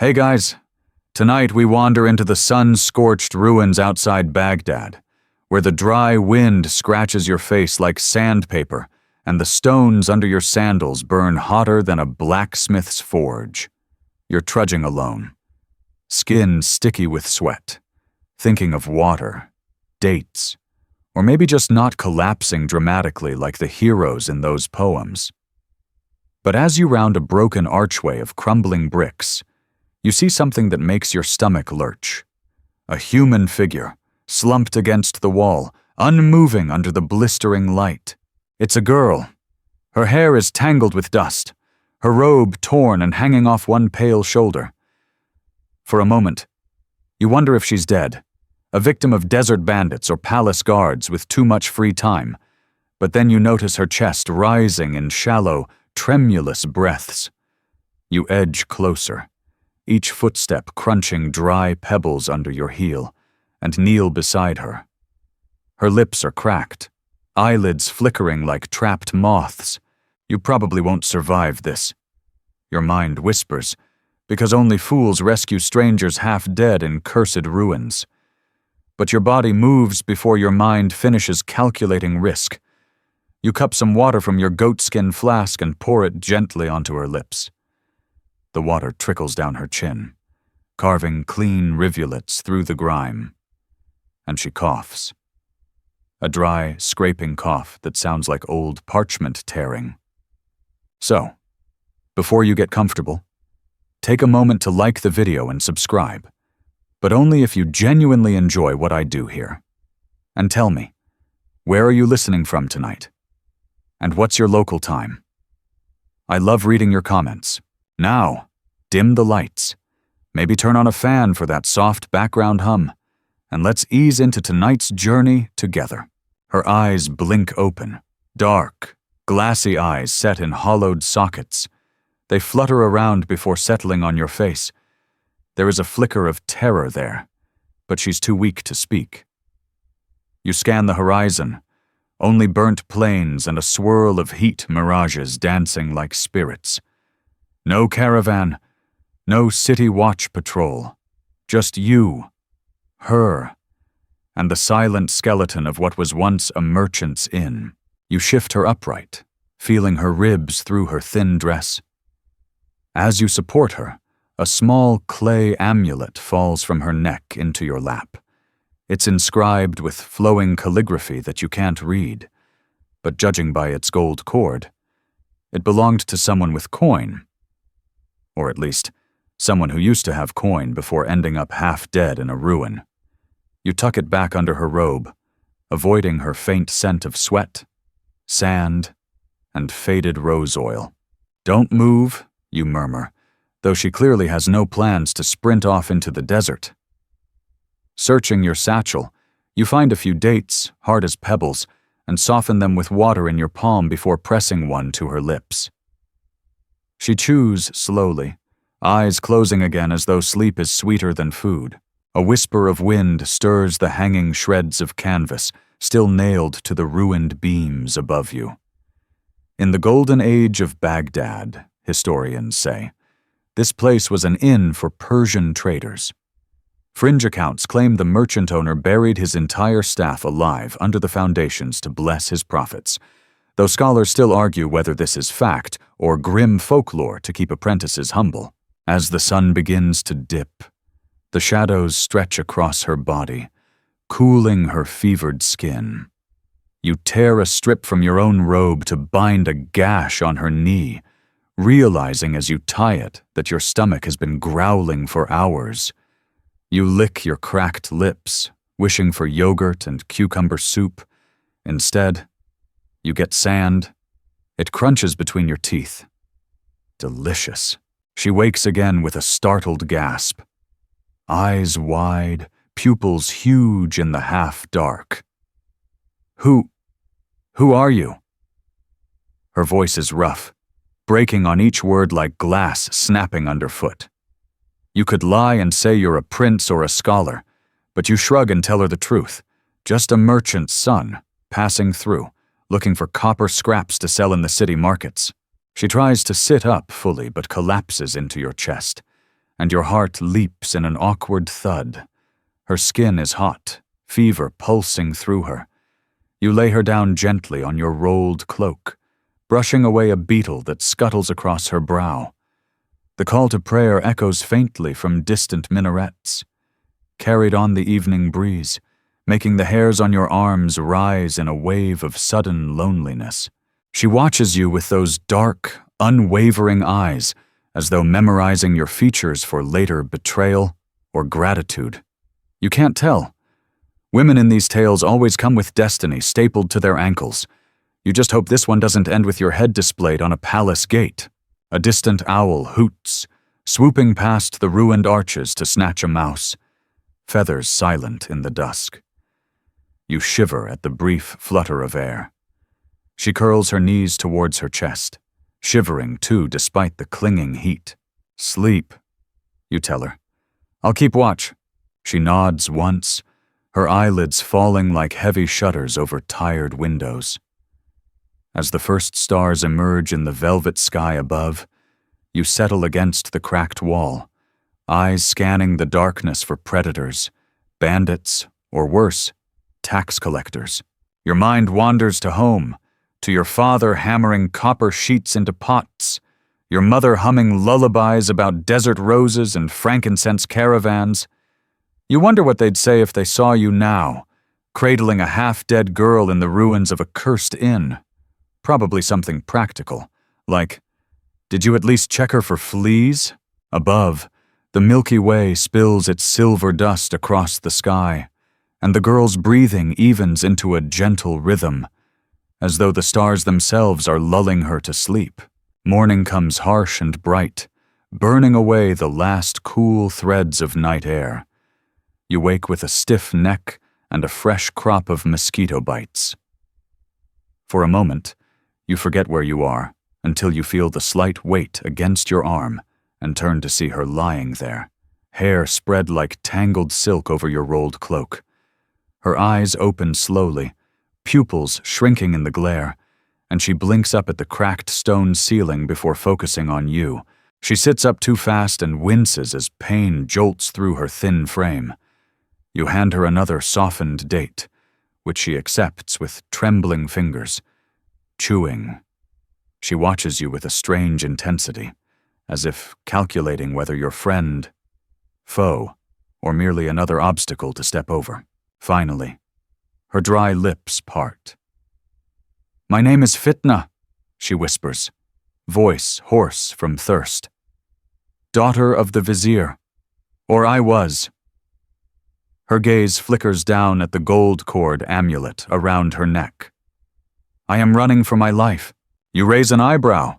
Hey guys, tonight we wander into the sun-scorched ruins outside Baghdad, where the dry wind scratches your face like sandpaper and the stones under your sandals burn hotter than a blacksmith's forge. You're trudging alone, skin sticky with sweat, thinking of water, dates, or maybe just not collapsing dramatically like the heroes in those poems. But as you round a broken archway of crumbling bricks, you see something that makes your stomach lurch. A human figure, slumped against the wall, unmoving under the blistering light. It's a girl. Her hair is tangled with dust, her robe torn and hanging off one pale shoulder. For a moment, you wonder if she's dead, a victim of desert bandits or palace guards with too much free time. But then you notice her chest rising in shallow, tremulous breaths. You edge closer, each footstep crunching dry pebbles under your heel, and kneel beside her. Her lips are cracked, eyelids flickering like trapped moths. You probably won't survive this. Your mind whispers, because only fools rescue strangers half dead in cursed ruins. But your body moves before your mind finishes calculating risk. You cup some water from your goatskin flask and pour it gently onto her lips. The water trickles down her chin, carving clean rivulets through the grime. And she coughs. A dry, scraping cough that sounds like old parchment tearing. So, before you get comfortable, take a moment to like the video and subscribe, but only if you genuinely enjoy what I do here. And tell me, where are you listening from tonight? And what's your local time? I love reading your comments. Now, dim the lights. Maybe turn on a fan for that soft background hum, and let's ease into tonight's journey together. Her eyes blink open, dark, glassy eyes set in hollowed sockets. They flutter around before settling on your face. There is a flicker of terror there, but she's too weak to speak. You scan the horizon, only burnt plains and a swirl of heat mirages dancing like spirits. No caravan, no city watch patrol, just you, her, and the silent skeleton of what was once a merchant's inn. You shift her upright, feeling her ribs through her thin dress. As you support her, a small clay amulet falls from her neck into your lap. It's inscribed with flowing calligraphy that you can't read, but judging by its gold cord, it belonged to someone with coin. Or at least, someone who used to have coin before ending up half dead in a ruin. You tuck it back under her robe, avoiding her faint scent of sweat, sand, and faded rose oil. "Don't move," you murmur, though she clearly has no plans to sprint off into the desert. Searching your satchel, you find a few dates, hard as pebbles, and soften them with water in your palm before pressing one to her lips. She chews slowly, eyes closing again as though sleep is sweeter than food. A whisper of wind stirs the hanging shreds of canvas, still nailed to the ruined beams above you. In the golden age of Baghdad, historians say, this place was an inn for Persian traders. Fringe accounts claim the merchant owner buried his entire staff alive under the foundations to bless his profits, though scholars still argue whether this is fact or grim folklore to keep apprentices humble. As the sun begins to dip, the shadows stretch across her body, cooling her fevered skin. You tear a strip from your own robe to bind a gash on her knee, realizing as you tie it that your stomach has been growling for hours. You lick your cracked lips, wishing for yogurt and cucumber soup. Instead, you get sand. It crunches between your teeth. Delicious. She wakes again with a startled gasp. Eyes wide, pupils huge in the half-dark. Who are you?" Her voice is rough, breaking on each word like glass snapping underfoot. You could lie and say you're a prince or a scholar, but you shrug and tell her the truth. Just a merchant's son, passing through, looking for copper scraps to sell in the city markets. She tries to sit up fully but collapses into your chest, and your heart leaps in an awkward thud. Her skin is hot, fever pulsing through her. You lay her down gently on your rolled cloak, brushing away a beetle that scuttles across her brow. The call to prayer echoes faintly from distant minarets, carried on the evening breeze, making the hairs on your arms rise in a wave of sudden loneliness. She watches you with those dark, unwavering eyes, as though memorizing your features for later betrayal or gratitude. You can't tell. Women in these tales always come with destiny stapled to their ankles. You just hope this one doesn't end with your head displayed on a palace gate. A distant owl hoots, swooping past the ruined arches to snatch a mouse, feathers silent in the dusk. You shiver at the brief flutter of air. She curls her knees towards her chest, shivering too despite the clinging heat. "Sleep," you tell her. "I'll keep watch." She nods once, her eyelids falling like heavy shutters over tired windows. As the first stars emerge in the velvet sky above, you settle against the cracked wall, eyes scanning the darkness for predators, bandits, or worse, tax collectors. Your mind wanders to home, to your father hammering copper sheets into pots, your mother humming lullabies about desert roses and frankincense caravans. You wonder what they'd say if they saw you now, cradling a half-dead girl in the ruins of a cursed inn. Probably something practical, like, "Did you at least check her for fleas?" Above, the Milky Way spills its silver dust across the sky, and the girl's breathing evens into a gentle rhythm, as though the stars themselves are lulling her to sleep. Morning comes harsh and bright, burning away the last cool threads of night air. You wake with a stiff neck and a fresh crop of mosquito bites. For a moment, you forget where you are until you feel the slight weight against your arm and turn to see her lying there, hair spread like tangled silk over your rolled cloak. Her eyes open slowly, pupils shrinking in the glare, and she blinks up at the cracked stone ceiling before focusing on you. She sits up too fast and winces as pain jolts through her thin frame. You hand her another softened date, which she accepts with trembling fingers. Chewing. She watches you with a strange intensity, as if calculating whether you're friend, foe, or merely another obstacle to step over. Finally, her dry lips part. "My name is Fitna," she whispers, voice hoarse from thirst. "Daughter of the vizier. Or I was." Her gaze flickers down at the gold cord amulet around her neck. "I am running for my life." You raise an eyebrow.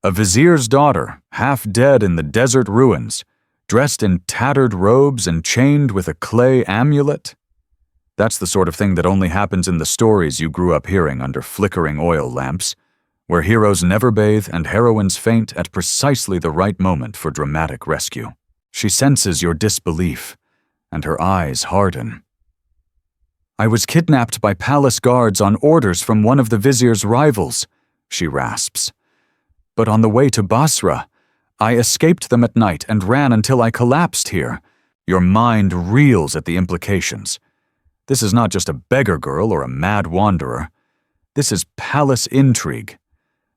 A vizier's daughter, half dead in the desert ruins, dressed in tattered robes and chained with a clay amulet? That's the sort of thing that only happens in the stories you grew up hearing under flickering oil lamps, where heroes never bathe and heroines faint at precisely the right moment for dramatic rescue. She senses your disbelief, and her eyes harden. "I was kidnapped by palace guards on orders from one of the vizier's rivals," she rasps. "But on the way to Basra, I escaped them at night and ran until I collapsed here." Your mind reels at the implications. This is not just a beggar girl or a mad wanderer. This is palace intrigue,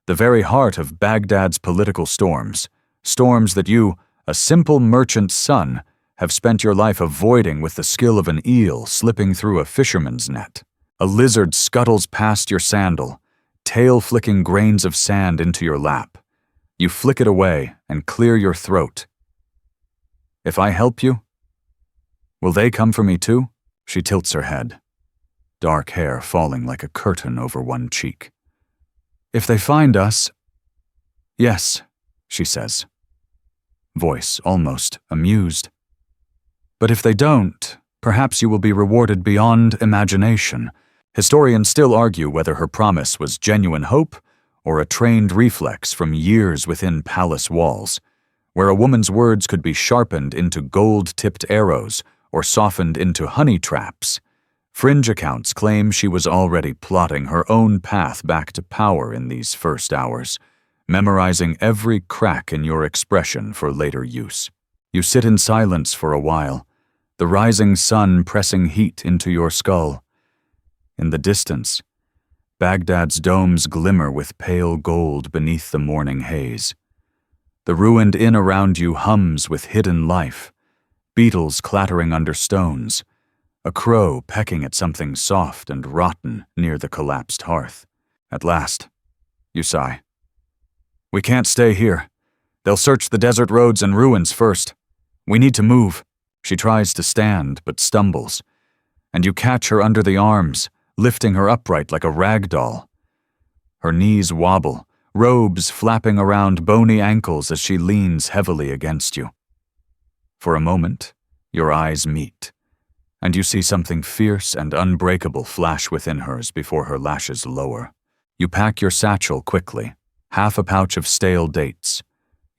the very heart of Baghdad's political storms, storms that you, a simple merchant's son, have spent your life avoiding with the skill of an eel slipping through a fisherman's net. A lizard scuttles past your sandal, tail-flicking grains of sand into your lap. You flick it away and clear your throat. "If I help you, will they come for me too?" She tilts her head, dark hair falling like a curtain over one cheek. "If they find us, yes," she says, voice almost amused. "But if they don't, perhaps you will be rewarded beyond imagination." Historians still argue whether her promise was genuine hope or a trained reflex from years within palace walls, where a woman's words could be sharpened into gold-tipped arrows or softened into honey traps. Fringe accounts claim she was already plotting her own path back to power in these first hours, memorizing every crack in your expression for later use. You sit in silence for a while, the rising sun pressing heat into your skull. In the distance, Baghdad's domes glimmer with pale gold beneath the morning haze. The ruined inn around you hums with hidden life, beetles clattering under stones, a crow pecking at something soft and rotten near the collapsed hearth. At last, you sigh. We can't stay here. They'll search the desert roads and ruins first. We need to move. She tries to stand, but stumbles, and you catch her under the arms, lifting her upright like a rag doll. Her knees wobble, robes flapping around bony ankles as she leans heavily against you. For a moment, your eyes meet, and you see something fierce and unbreakable flash within hers before her lashes lower. You pack your satchel quickly, half a pouch of stale dates,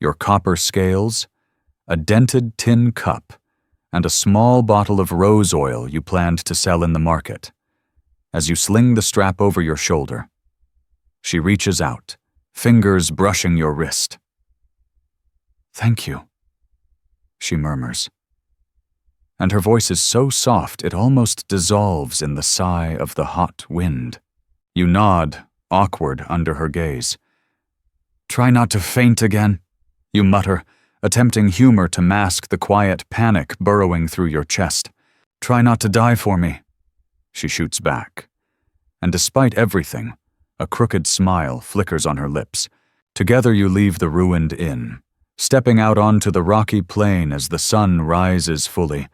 your copper scales, a dented tin cup, and a small bottle of rose oil you planned to sell in the market. As you sling the strap over your shoulder, she reaches out, fingers brushing your wrist. "Thank you," she murmurs. And her voice is so soft it almost dissolves in the sigh of the hot wind. You nod, awkward under her gaze. "Try not to faint again," you mutter, attempting humor to mask the quiet panic burrowing through your chest. "Try not to die for me," she shoots back. And despite everything, a crooked smile flickers on her lips. Together you leave the ruined inn, stepping out onto the rocky plain as the sun rises fully,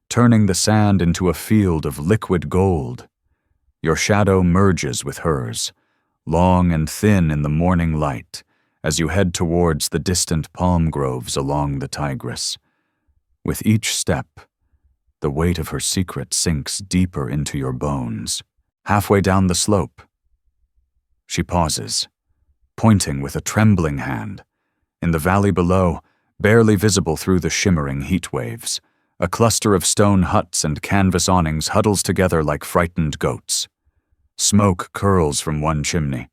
turning the sand into a field of liquid gold. Your shadow merges with hers, long and thin in the morning light, as you head towards the distant palm groves along the Tigris. With each step, the weight of her secret sinks deeper into your bones. Halfway down the slope, she pauses, pointing with a trembling hand. In the valley below, barely visible through the shimmering heat waves, a cluster of stone huts and canvas awnings huddles together like frightened goats. Smoke curls from one chimney,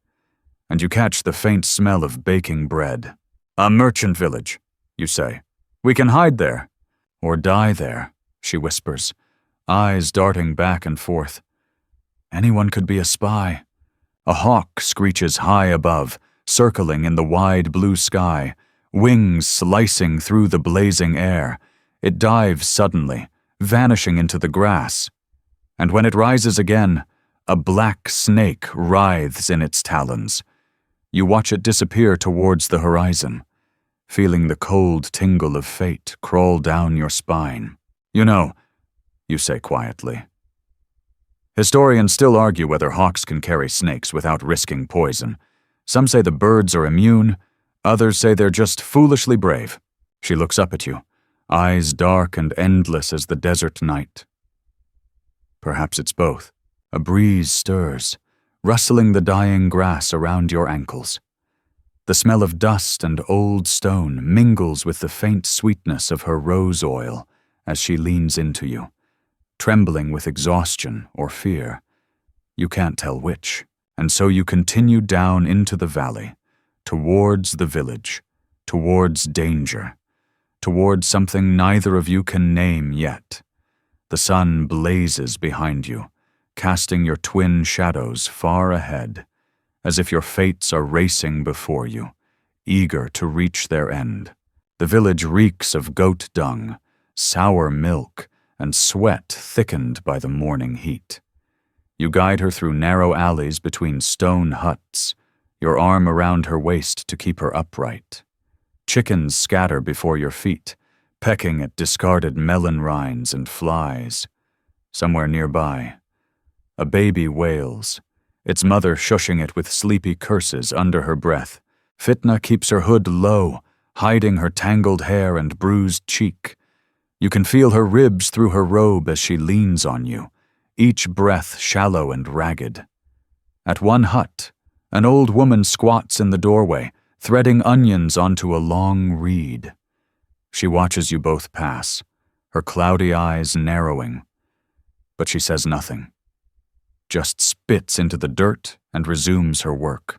and you catch the faint smell of baking bread. "A merchant village," you say. "We can hide there." "Or die there," she whispers, eyes darting back and forth. Anyone could be a spy. A hawk screeches high above, circling in the wide blue sky, wings slicing through the blazing air. It dives suddenly, vanishing into the grass. And when it rises again, a black snake writhes in its talons. You watch it disappear towards the horizon, feeling the cold tingle of fate crawl down your spine. "You know," you say quietly, "historians still argue whether hawks can carry snakes without risking poison. Some say the birds are immune, others say they're just foolishly brave." She looks up at you, eyes dark and endless as the desert night. Perhaps it's both. A breeze stirs, rustling the dying grass around your ankles. The smell of dust and old stone mingles with the faint sweetness of her rose oil as she leans into you, trembling with exhaustion or fear. You can't tell which, and so you continue down into the valley, towards the village, towards danger, towards something neither of you can name yet. The sun blazes behind you, casting your twin shadows far ahead, as if your fates are racing before you, eager to reach their end. The village reeks of goat dung, sour milk, and sweat thickened by the morning heat. You guide her through narrow alleys between stone huts, your arm around her waist to keep her upright. Chickens scatter before your feet, pecking at discarded melon rinds and flies. Somewhere nearby, a baby wails, its mother shushing it with sleepy curses under her breath. Fitna keeps her hood low, hiding her tangled hair and bruised cheek. You can feel her ribs through her robe as she leans on you, each breath shallow and ragged. At one hut, an old woman squats in the doorway, threading onions onto a long reed. She watches you both pass, her cloudy eyes narrowing, but she says nothing, just spits into the dirt and resumes her work.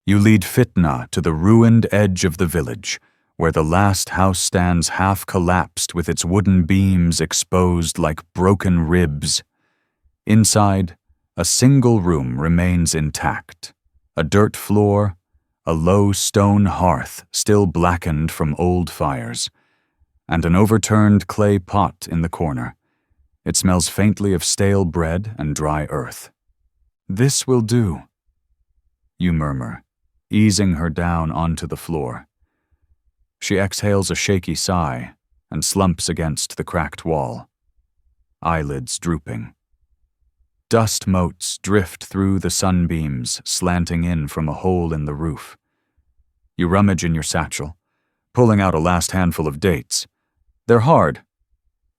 You lead Fitna to the ruined edge of the village, where the last house stands half collapsed with its wooden beams exposed like broken ribs. Inside, a single room remains intact, a dirt floor, a low stone hearth still blackened from old fires, and an overturned clay pot in the corner. It smells faintly of stale bread and dry earth. "This will do," you murmur, easing her down onto the floor. She exhales a shaky sigh and slumps against the cracked wall, eyelids drooping. Dust motes drift through the sunbeams slanting in from a hole in the roof. You rummage in your satchel, pulling out a last handful of dates. They're hard,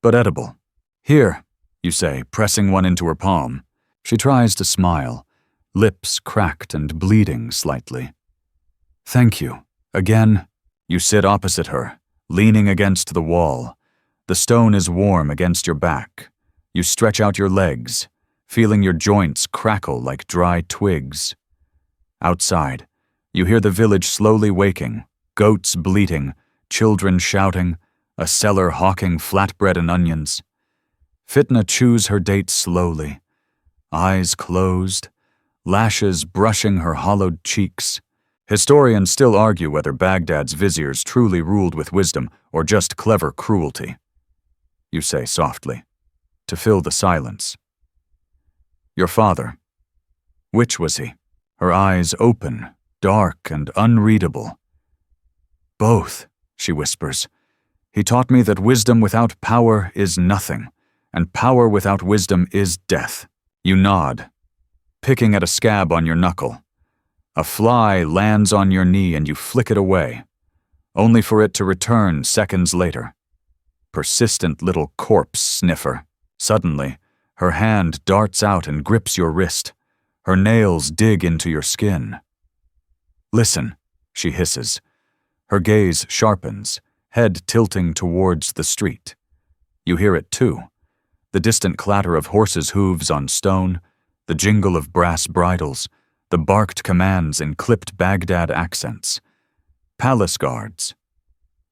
but edible. "Here," you say, pressing one into her palm. She tries to smile, lips cracked and bleeding slightly. "Thank you." Again, you sit opposite her, leaning against the wall. The stone is warm against your back. You stretch out your legs, feeling your joints crackle like dry twigs. Outside, you hear the village slowly waking, goats bleating, children shouting, a seller hawking flatbread and onions. Fitna chews her dates slowly, eyes closed, lashes brushing her hollowed cheeks. Historians still argue whether Baghdad's viziers truly ruled with wisdom or just clever cruelty. You say softly, to fill the silence. "Your father. Which was he?" Her eyes open, dark and unreadable. "Both," she whispers. "He taught me that wisdom without power is nothing, and power without wisdom is death." You nod, picking at a scab on your knuckle. A fly lands on your knee and you flick it away, only for it to return seconds later. Persistent little corpse sniffer. Suddenly, her hand darts out and grips your wrist. Her nails dig into your skin. "Listen," she hisses. Her gaze sharpens, head tilting towards the street. You hear it too. The distant clatter of horses' hooves on stone, the jingle of brass bridles, the barked commands in clipped Baghdad accents. Palace guards.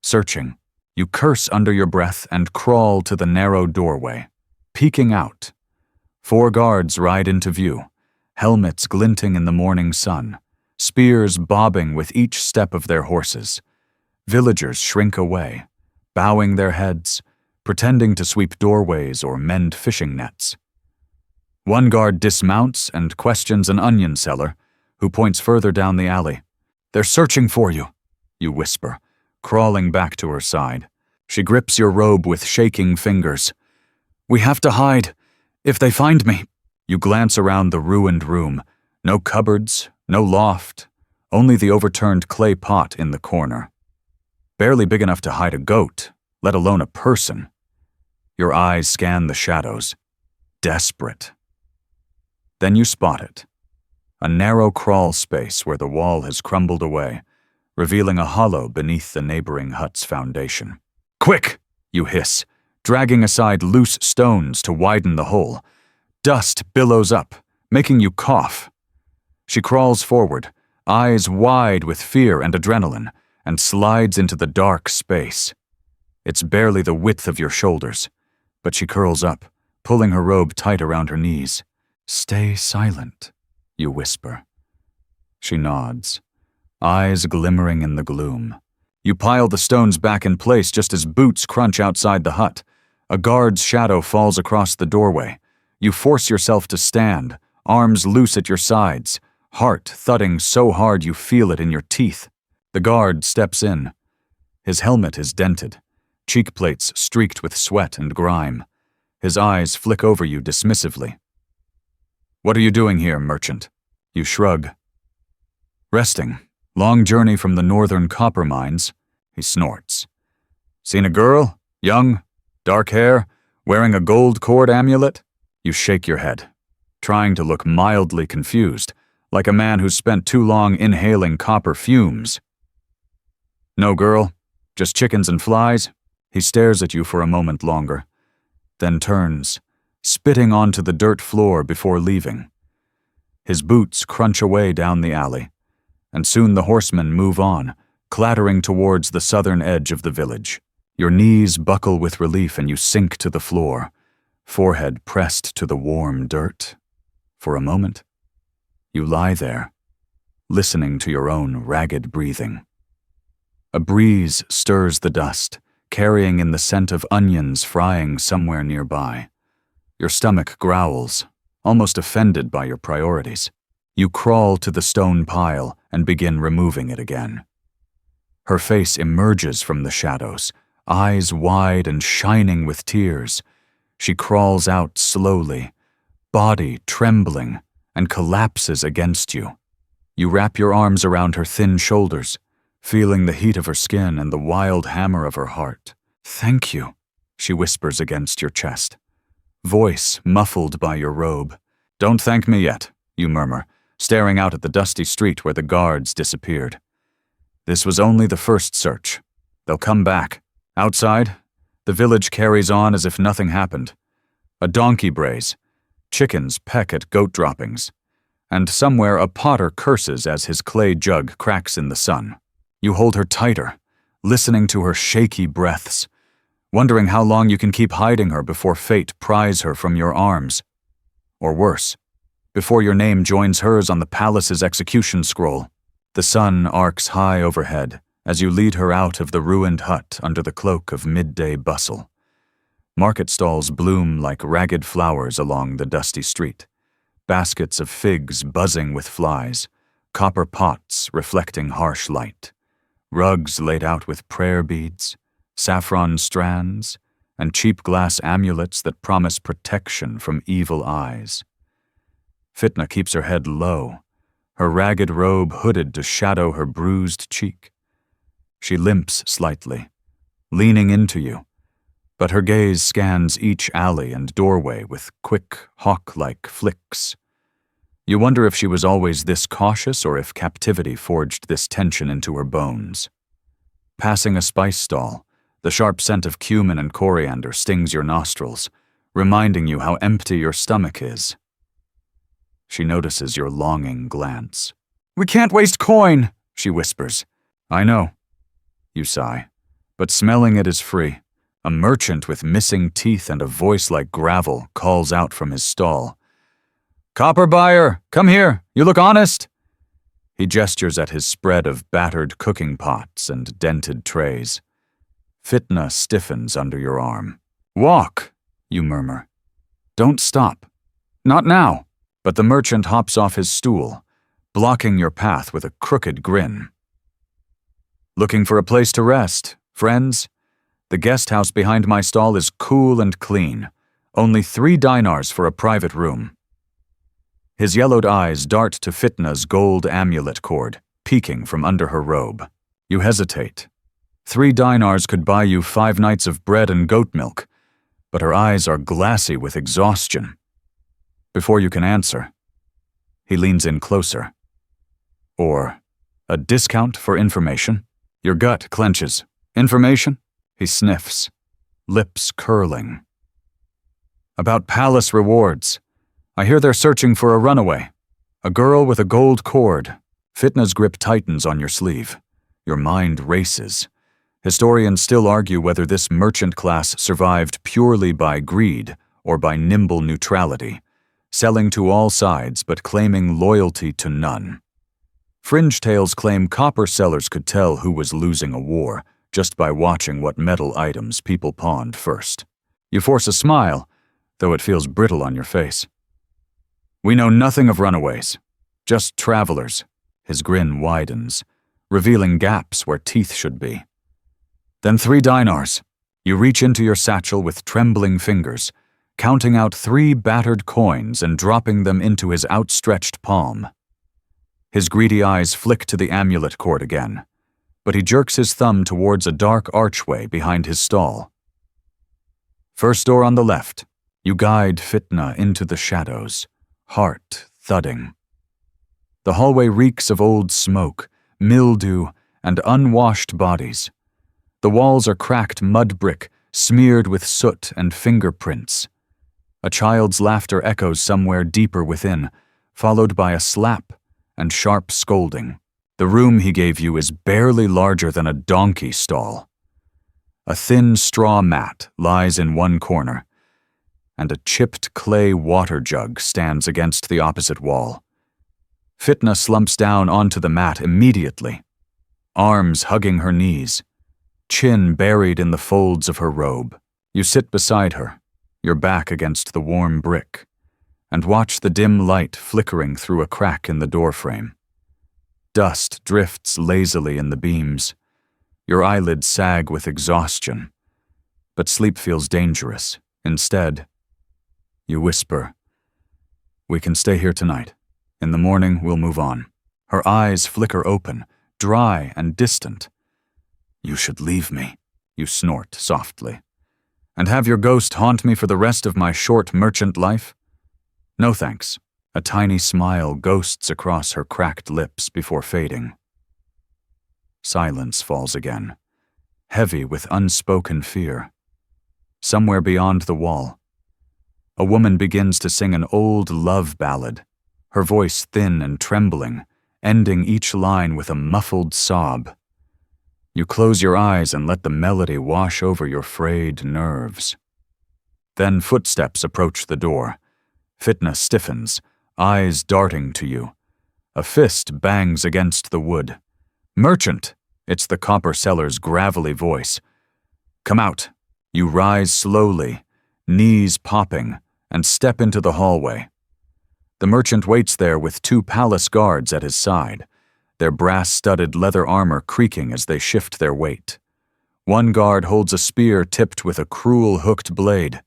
Searching, you curse under your breath and crawl to the narrow doorway. Peeking out, 4 guards ride into view, helmets glinting in the morning sun, spears bobbing with each step of their horses. Villagers shrink away, bowing their heads, pretending to sweep doorways or mend fishing nets. One guard dismounts and questions an onion seller, who points further down the alley. "They're searching for you," you whisper, crawling back to her side. She grips your robe with shaking fingers. "We have to hide. If they find me." You glance around the ruined room. No cupboards, no loft, only the overturned clay pot in the corner. Barely big enough to hide a goat, let alone a person. Your eyes scan the shadows. Desperate. Then you spot it. A narrow crawl space where the wall has crumbled away, revealing a hollow beneath the neighboring hut's foundation. "Quick!" you hiss, dragging aside loose stones to widen the hole. Dust billows up, making you cough. She crawls forward, eyes wide with fear and adrenaline, and slides into the dark space. It's barely the width of your shoulders, but she curls up, pulling her robe tight around her knees. "Stay silent," you whisper. She nods, eyes glimmering in the gloom. You pile the stones back in place just as boots crunch outside the hut. A guard's shadow falls across the doorway. You force yourself to stand, arms loose at your sides, heart thudding so hard you feel it in your teeth. The guard steps in. His helmet is dented, cheek plates streaked with sweat and grime. His eyes flick over you dismissively. "What are you doing here, merchant?" You shrug. "Resting. Long journey from the northern copper mines," he snorts. "Seen a girl? Young? Dark hair? Wearing a gold cord amulet?" You shake your head, trying to look mildly confused, like a man who's spent too long inhaling copper fumes. "No girl, just chickens and flies." He stares at you for a moment longer, then turns, spitting onto the dirt floor before leaving. His boots crunch away down the alley, and soon the horsemen move on, clattering towards the southern edge of the village. Your knees buckle with relief and you sink to the floor, forehead pressed to the warm dirt. For a moment, you lie there, listening to your own ragged breathing. A breeze stirs the dust, carrying in the scent of onions frying somewhere nearby. Your stomach growls, almost offended by your priorities. You crawl to the stone pile and begin removing it again. Her face emerges from the shadows, eyes wide and shining with tears. She crawls out slowly, body trembling, and collapses against you. You wrap your arms around her thin shoulders, feeling the heat of her skin and the wild hammer of her heart. "Thank you," she whispers against your chest, voice muffled by your robe. "Don't thank me yet," you murmur, staring out at the dusty street where the guards disappeared. "This was only the first search. They'll come back." Outside, the village carries on as if nothing happened. A donkey brays, chickens peck at goat droppings, and somewhere a potter curses as his clay jug cracks in the sun. You hold her tighter, listening to her shaky breaths, wondering how long you can keep hiding her before fate pries her from your arms. Or worse, before your name joins hers on the palace's execution scroll. The sun arcs high overhead as you lead her out of the ruined hut under the cloak of midday bustle. Market stalls bloom like ragged flowers along the dusty street, baskets of figs buzzing with flies, copper pots reflecting harsh light, rugs laid out with prayer beads, saffron strands, and cheap glass amulets that promise protection from evil eyes. Fitna keeps her head low, her ragged robe hooded to shadow her bruised cheek. She limps slightly, leaning into you, but her gaze scans each alley and doorway with quick, hawk-like flicks. You wonder if she was always this cautious or if captivity forged this tension into her bones. Passing a spice stall, the sharp scent of cumin and coriander stings your nostrils, reminding you how empty your stomach is. She notices your longing glance. "We can't waste coin," she whispers. "I know." You sigh, but smelling it is free. A merchant with missing teeth and a voice like gravel calls out from his stall. "Copper buyer, come here, you look honest." He gestures at his spread of battered cooking pots and dented trays. Fitna stiffens under your arm. "Walk," you murmur. "Don't stop." "Not now." But the merchant hops off his stool, blocking your path with a crooked grin. "Looking for a place to rest, friends? The guest house behind my stall is cool and clean. Only 3 dinars for a private room." His yellowed eyes dart to Fitna's gold amulet cord, peeking from under her robe. You hesitate. 3 dinars could buy you 5 nights of bread and goat milk, but her eyes are glassy with exhaustion. Before you can answer, he leans in closer. "Or a discount for information?" Your gut clenches. "Information?" He sniffs, lips curling. "About palace rewards. I hear they're searching for a runaway. A girl with a gold cord." Fitna's grip tightens on your sleeve. Your mind races. Historians still argue whether this merchant class survived purely by greed or by nimble neutrality, selling to all sides but claiming loyalty to none. Fringe tales claim copper sellers could tell who was losing a war just by watching what metal items people pawned first. You force a smile, though it feels brittle on your face. "We know nothing of runaways, just travelers." His grin widens, revealing gaps where teeth should be. "Then 3 dinars. You reach into your satchel with trembling fingers, counting out 3 battered coins and dropping them into his outstretched palm. His greedy eyes flick to the amulet cord again, but he jerks his thumb towards a dark archway behind his stall. "First door on the left." You guide Fitna into the shadows, heart thudding. The hallway reeks of old smoke, mildew, and unwashed bodies. The walls are cracked mudbrick, smeared with soot and fingerprints. A child's laughter echoes somewhere deeper within, followed by a slap and sharp scolding. The room he gave you is barely larger than a donkey stall. A thin straw mat lies in one corner, and a chipped clay water jug stands against the opposite wall. Fitna slumps down onto the mat immediately, arms hugging her knees, chin buried in the folds of her robe. You sit beside her, your back against the warm brick, and watch the dim light flickering through a crack in the doorframe. Dust drifts lazily in the beams. Your eyelids sag with exhaustion, but sleep feels dangerous. Instead, you whisper, "We can stay here tonight. In the morning, we'll move on." Her eyes flicker open, dry and distant. "You should leave me," you snort softly. "And have your ghost haunt me for the rest of my short merchant life?" "No thanks." A tiny smile ghosts across her cracked lips before fading. Silence falls again, heavy with unspoken fear. Somewhere beyond the wall, a woman begins to sing an old love ballad, her voice thin and trembling, ending each line with a muffled sob. You close your eyes and let the melody wash over your frayed nerves. Then footsteps approach the door. Fitna stiffens, eyes darting to you. A fist bangs against the wood. "Merchant!" It's the copper seller's gravelly voice. "Come out." You rise slowly, knees popping, and step into the hallway. The merchant waits there with 2 palace guards at his side, their brass-studded leather armor creaking as they shift their weight. One guard holds a spear tipped with a cruel hooked blade.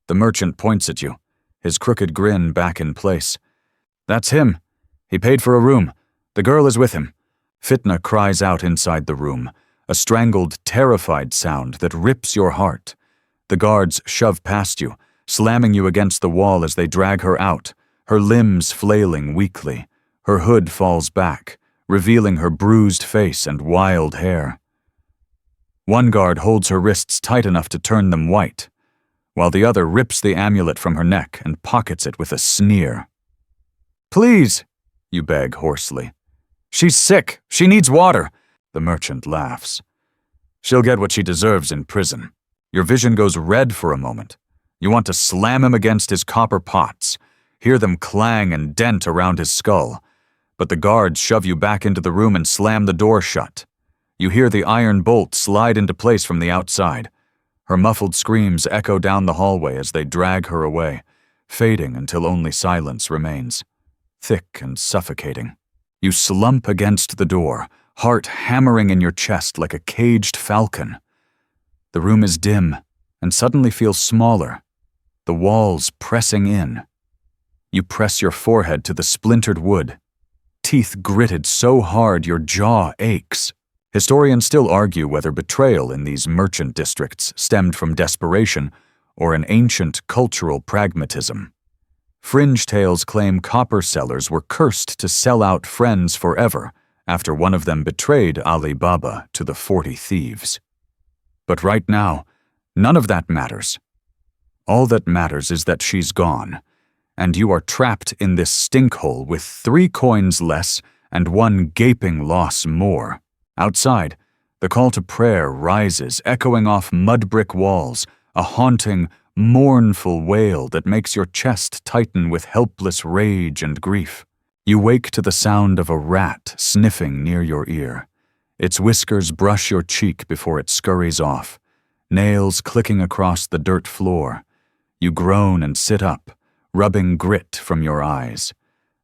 The merchant points at you, his crooked grin back in place. "That's him. He paid for a room. The girl is with him." Fitna cries out inside the room, a strangled, terrified sound that rips your heart. The guards shove past you, slamming you against the wall as they drag her out, her limbs flailing weakly. Her hood falls back, revealing her bruised face and wild hair. One guard holds her wrists tight enough to turn them white, while the other rips the amulet from her neck and pockets it with a sneer. "Please," you beg hoarsely. "She's sick. She needs water." The merchant laughs. "She'll get what she deserves in prison." Your vision goes red for a moment. You want to slam him against his copper pots, hear them clang and dent around his skull. But the guards shove you back into the room and slam the door shut. You hear the iron bolt slide into place from the outside. Her muffled screams echo down the hallway as they drag her away, fading until only silence remains, thick and suffocating. You slump against the door, heart hammering in your chest like a caged falcon. The room is dim and suddenly feels smaller, the walls pressing in. You press your forehead to the splintered wood, teeth gritted so hard your jaw aches. Historians still argue whether betrayal in these merchant districts stemmed from desperation or an ancient cultural pragmatism. Fringe tales claim copper sellers were cursed to sell out friends forever after one of them betrayed Ali Baba to the 40 thieves. But right now, none of that matters. All that matters is that she's gone, and you are trapped in this stinkhole with 3 coins less and 1 gaping loss more. Outside, the call to prayer rises, echoing off mudbrick walls, a haunting, mournful wail that makes your chest tighten with helpless rage and grief. You wake to the sound of a rat sniffing near your ear. Its whiskers brush your cheek before it scurries off, nails clicking across the dirt floor. You groan and sit up, rubbing grit from your eyes.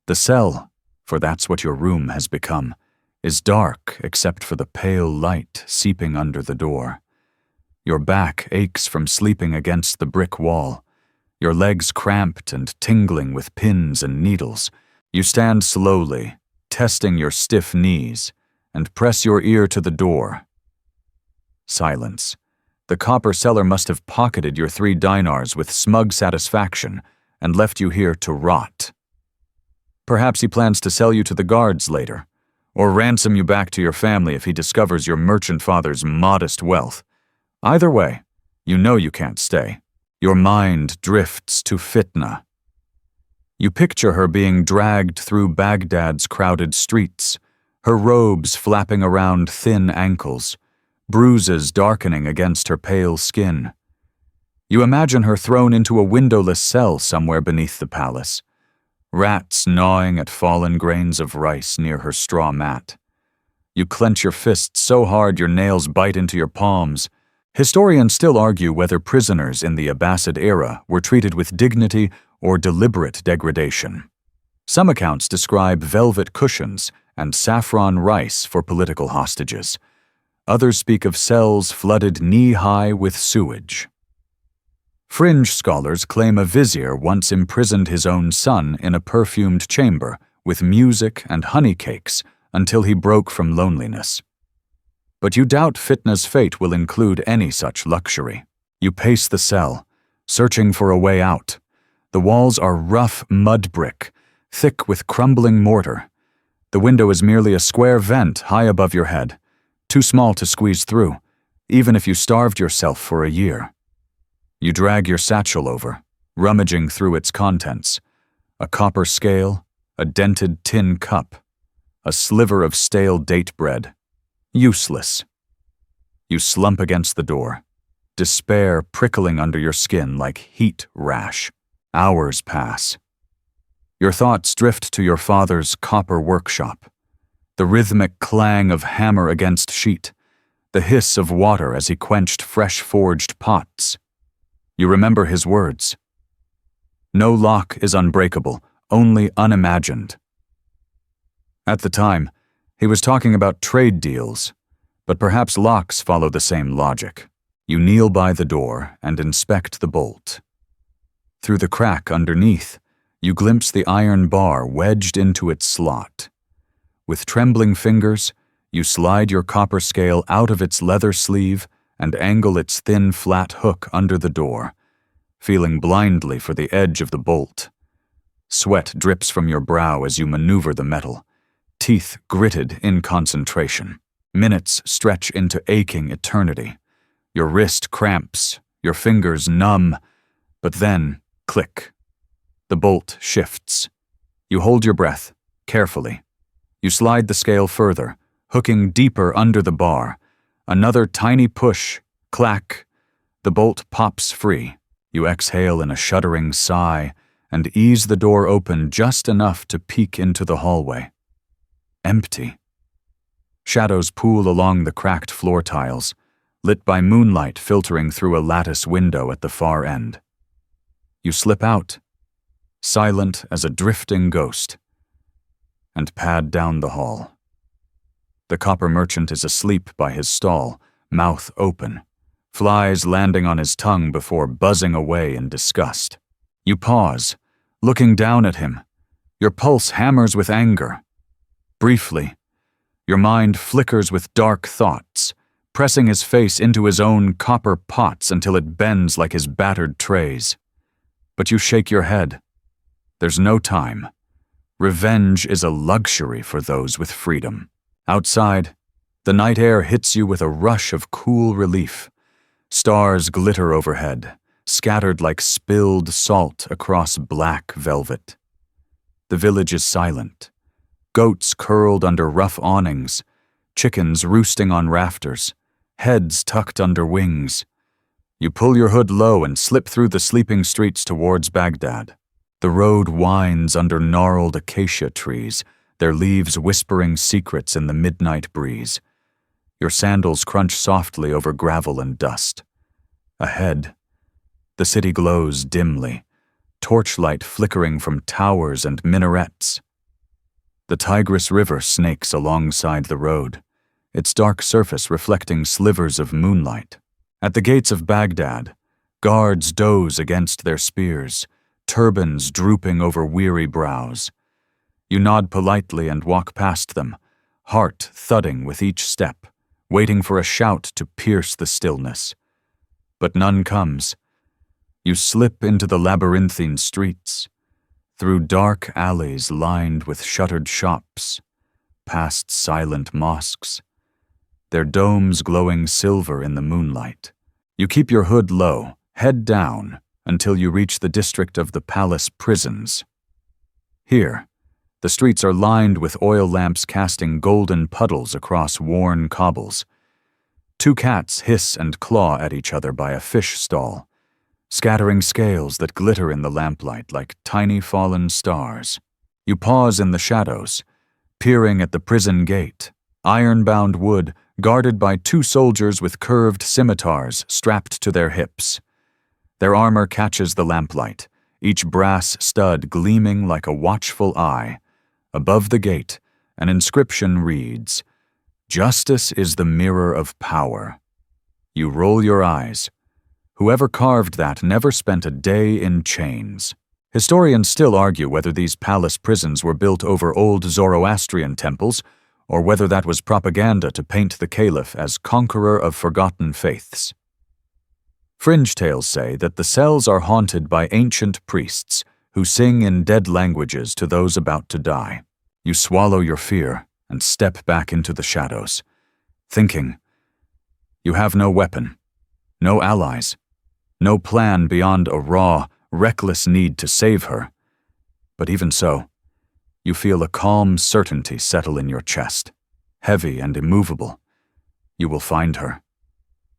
The cell, for that's what your room has become, is dark except for the pale light seeping under the door. Your back aches from sleeping against the brick wall, your legs cramped and tingling with pins and needles. You stand slowly, testing your stiff knees, and press your ear to the door. Silence. The copper seller must have pocketed your 3 dinars with smug satisfaction and left you here to rot. Perhaps he plans to sell you to the guards later, or ransom you back to your family if he discovers your merchant father's modest wealth. Either way, you know you can't stay. Your mind drifts to Fitna. You picture her being dragged through Baghdad's crowded streets, her robes flapping around thin ankles, bruises darkening against her pale skin. You imagine her thrown into a windowless cell somewhere beneath the palace, rats gnawing at fallen grains of rice near her straw mat. You clench your fists so hard your nails bite into your palms. Historians still argue whether prisoners in the Abbasid era were treated with dignity or deliberate degradation. Some accounts describe velvet cushions and saffron rice for political hostages. Others speak of cells flooded knee-high with sewage. Fringe scholars claim a vizier once imprisoned his own son in a perfumed chamber with music and honey cakes until he broke from loneliness. But you doubt Fitna's fate will include any such luxury. You pace the cell, searching for a way out. The walls are rough mudbrick, thick with crumbling mortar. The window is merely a square vent high above your head, too small to squeeze through, even if you starved yourself for a year. You drag your satchel over, rummaging through its contents. A copper scale, a dented tin cup, a sliver of stale date bread. Useless. You slump against the door, despair prickling under your skin like heat rash. Hours pass. Your thoughts drift to your father's copper workshop, the rhythmic clang of hammer against sheet, the hiss of water as he quenched fresh-forged pots. You remember his words. No lock is unbreakable, only unimagined. At the time, he was talking about trade deals, but perhaps locks follow the same logic. You kneel by the door and inspect the bolt. Through the crack underneath, you glimpse the iron bar wedged into its slot. With trembling fingers, you slide your copper scale out of its leather sleeve and angle its thin, flat hook under the door, feeling blindly for the edge of the bolt. Sweat drips from your brow as you maneuver the metal, teeth gritted in concentration. Minutes stretch into aching eternity. Your wrist cramps, your fingers numb, but then, click. The bolt shifts. You hold your breath, carefully. You slide the scale further, hooking deeper under the bar. Another tiny push, clack. The bolt pops free. You exhale in a shuddering sigh and ease the door open just enough to peek into the hallway. Empty. Shadows pool along the cracked floor tiles, lit by moonlight filtering through a lattice window at the far end. You slip out, silent as a drifting ghost, and pad down the hall. The copper merchant is asleep by his stall, mouth open, flies landing on his tongue before buzzing away in disgust. You pause, looking down at him. Your pulse hammers with anger. Briefly, your mind flickers with dark thoughts, pressing his face into his own copper pots until it bends like his battered trays. But you shake your head. There's no time. Revenge is a luxury for those with freedom. Outside, the night air hits you with a rush of cool relief. Stars glitter overhead, scattered like spilled salt across black velvet. The village is silent. Goats curled under rough awnings, chickens roosting on rafters, heads tucked under wings. You pull your hood low and slip through the sleeping streets towards Baghdad. The road winds under gnarled acacia trees, their leaves whispering secrets in the midnight breeze. Your sandals crunch softly over gravel and dust. Ahead, the city glows dimly, torchlight flickering from towers and minarets. The Tigris River snakes alongside the road, its dark surface reflecting slivers of moonlight. At the gates of Baghdad, guards doze against their spears, turbans drooping over weary brows. You nod politely and walk past them, heart thudding with each step, waiting for a shout to pierce the stillness. But none comes. You slip into the labyrinthine streets, through dark alleys lined with shuttered shops, past silent mosques, their domes glowing silver in the moonlight. You keep your hood low, head down, until you reach the district of the palace prisons. Here, The streets are lined with oil lamps casting golden puddles across worn cobbles. Two cats hiss and claw at each other by a fish stall, scattering scales that glitter in the lamplight like tiny fallen stars. You pause in the shadows, peering at the prison gate, iron-bound wood guarded by two soldiers with curved scimitars strapped to their hips. Their armor catches the lamplight, each brass stud gleaming like a watchful eye. Above the gate, an inscription reads, "Justice is the mirror of power." You roll your eyes. Whoever carved that never spent a day in chains. Historians still argue whether these palace prisons were built over old Zoroastrian temples, or whether that was propaganda to paint the caliph as conqueror of forgotten faiths. Fringe tales say that the cells are haunted by ancient priests who sing in dead languages to those about to die. You swallow your fear and step back into the shadows, thinking, you have no weapon, no allies, no plan beyond a raw, reckless need to save her. But even so, you feel a calm certainty settle in your chest, heavy and immovable. You will find her,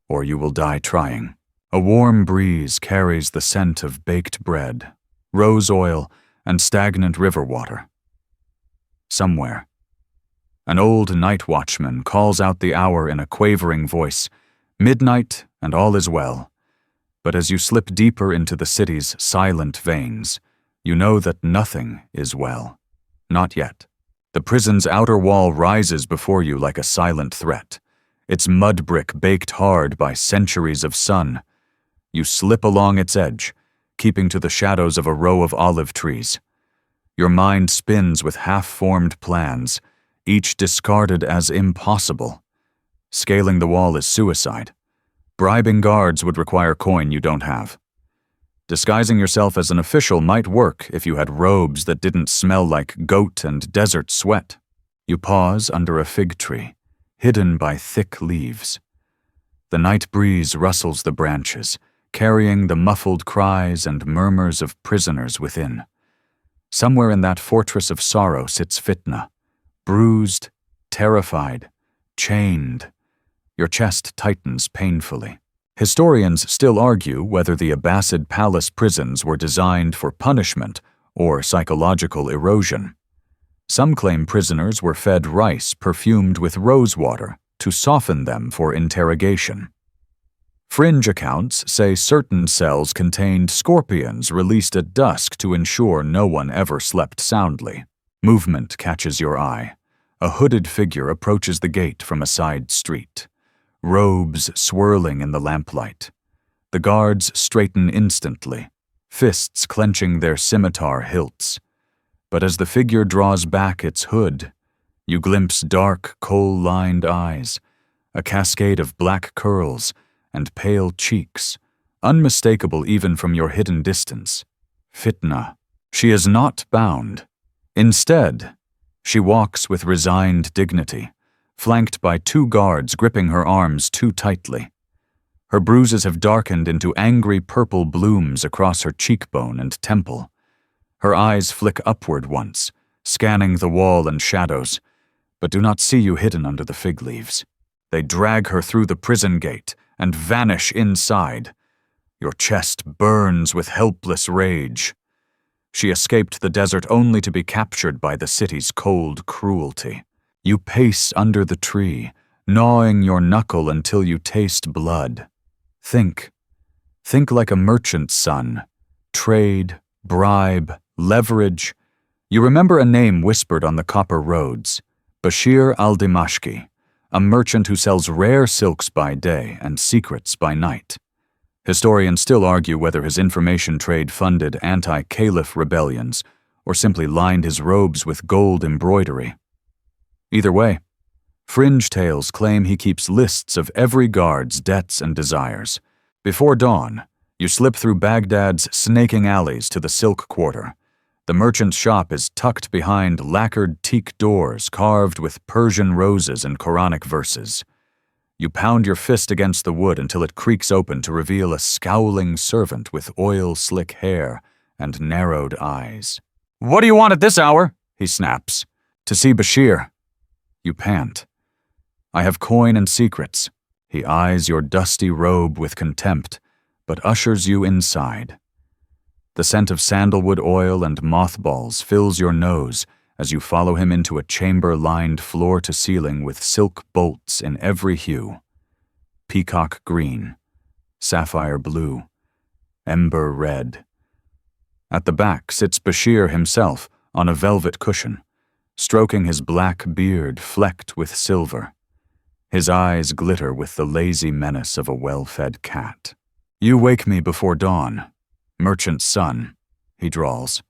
or you will die trying. A warm breeze carries the scent of baked bread, rose oil, and stagnant river water. Somewhere, an old night watchman calls out the hour in a quavering voice, midnight and all is well. But as you slip deeper into the city's silent veins, you know that nothing is well. Not yet. The prison's outer wall rises before you like a silent threat, its mudbrick baked hard by centuries of sun. You slip along its edge, keeping to the shadows of a row of olive trees. Your mind spins with half-formed plans, each discarded as impossible. Scaling the wall is suicide. Bribing guards would require coin you don't have. Disguising yourself as an official might work if you had robes that didn't smell like goat and desert sweat. You pause under a fig tree, hidden by thick leaves. The night breeze rustles the branches, carrying the muffled cries and murmurs of prisoners within. Somewhere in that fortress of sorrow sits Fitna, bruised, terrified, chained. Your chest tightens painfully. Historians still argue whether the Abbasid palace prisons were designed for punishment or psychological erosion. Some claim prisoners were fed rice perfumed with rosewater to soften them for interrogation. Fringe accounts say certain cells contained scorpions released at dusk to ensure no one ever slept soundly. Movement catches your eye. A hooded figure approaches the gate from a side street, robes swirling in the lamplight. The guards straighten instantly, fists clenching their scimitar hilts. But as the figure draws back its hood, you glimpse dark, coal-lined eyes, a cascade of black curls, and pale cheeks, unmistakable even from your hidden distance. Fitna. She is not bound. Instead, she walks with resigned dignity, flanked by two guards gripping her arms too tightly. Her bruises have darkened into angry purple blooms across her cheekbone and temple. Her eyes flick upward once, scanning the wall and shadows, but do not see you hidden under the fig leaves. They drag her through the prison gate and vanish inside. Your chest burns with helpless rage. She escaped the desert only to be captured by the city's cold cruelty. You pace under the tree, gnawing your knuckle until you taste blood. Think like a merchant's son. Trade, bribe, leverage. You remember a name whispered on the copper roads, Bashir al-Dimashqi, a merchant who sells rare silks by day and secrets by night. Historians still argue whether his information trade funded anti-caliph rebellions or simply lined his robes with gold embroidery. Either way, fringe tales claim he keeps lists of every guard's debts and desires. Before dawn, you slip through Baghdad's snaking alleys to the Silk Quarter. The merchant's shop is tucked behind lacquered teak doors carved with Persian roses and Quranic verses. You pound your fist against the wood until it creaks open to reveal a scowling servant with oil-slick hair and narrowed eyes. "What do you want at this hour?" he snaps. To see Bashir. You pant. I have coin and secrets. He eyes your dusty robe with contempt, but ushers you inside. The scent of sandalwood oil and mothballs fills your nose as you follow him into a chamber lined floor to ceiling with silk bolts in every hue. Peacock green, sapphire blue, ember red. At the back sits Bashir himself on a velvet cushion, stroking his black beard flecked with silver. His eyes glitter with the lazy menace of a well-fed cat. You wake me before dawn, merchant's son, he drawls.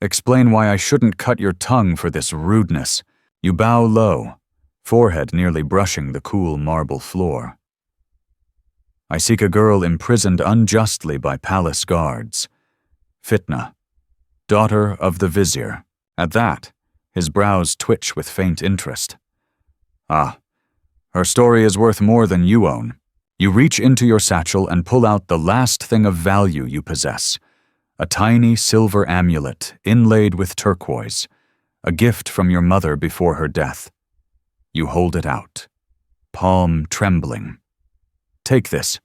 Explain why I shouldn't cut your tongue for this rudeness. You bow low, forehead nearly brushing the cool marble floor. I seek a girl imprisoned unjustly by palace guards. Fitna, daughter of the vizier. At that, his brows twitch with faint interest. Ah, her story is worth more than you own. You reach into your satchel and pull out the last thing of value you possess, a tiny silver amulet inlaid with turquoise, a gift from your mother before her death. You hold it out, palm trembling. Take this,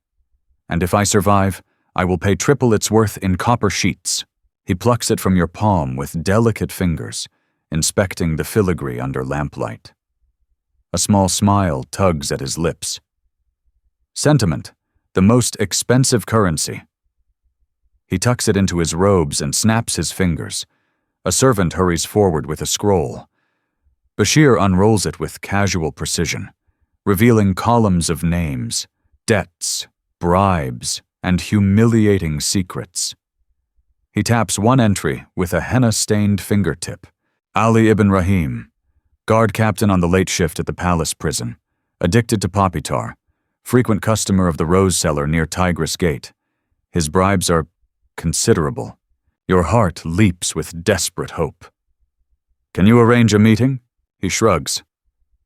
and if I survive, I will pay triple its worth in copper sheets. He plucks it from your palm with delicate fingers, inspecting the filigree under lamplight. A small smile tugs at his lips. Sentiment, the most expensive currency. He tucks it into his robes and snaps his fingers. A servant hurries forward with a scroll. Bashir unrolls it with casual precision, revealing columns of names, debts, bribes, and humiliating secrets. He taps one entry with a henna-stained fingertip. Ali ibn Rahim, guard captain on the late shift at the palace prison, addicted to poppy tar, frequent customer of the rose cellar near Tigris Gate. His bribes are considerable. Your heart leaps with desperate hope. Can you arrange a meeting? He shrugs.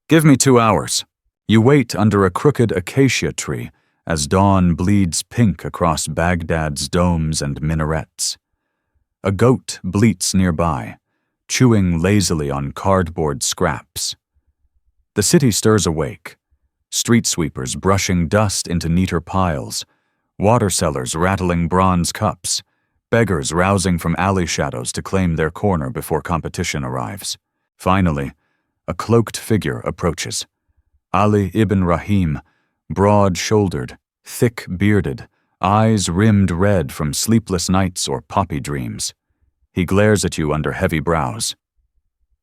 Give me 2 hours. You wait under a crooked acacia tree as dawn bleeds pink across Baghdad's domes and minarets. A goat bleats nearby, chewing lazily on cardboard scraps. The city stirs awake, street sweepers brushing dust into neater piles, water sellers rattling bronze cups, beggars rousing from alley shadows to claim their corner before competition arrives. Finally, a cloaked figure approaches. Ali ibn Rahim, broad-shouldered, thick-bearded, eyes rimmed red from sleepless nights or poppy dreams. He glares at you under heavy brows.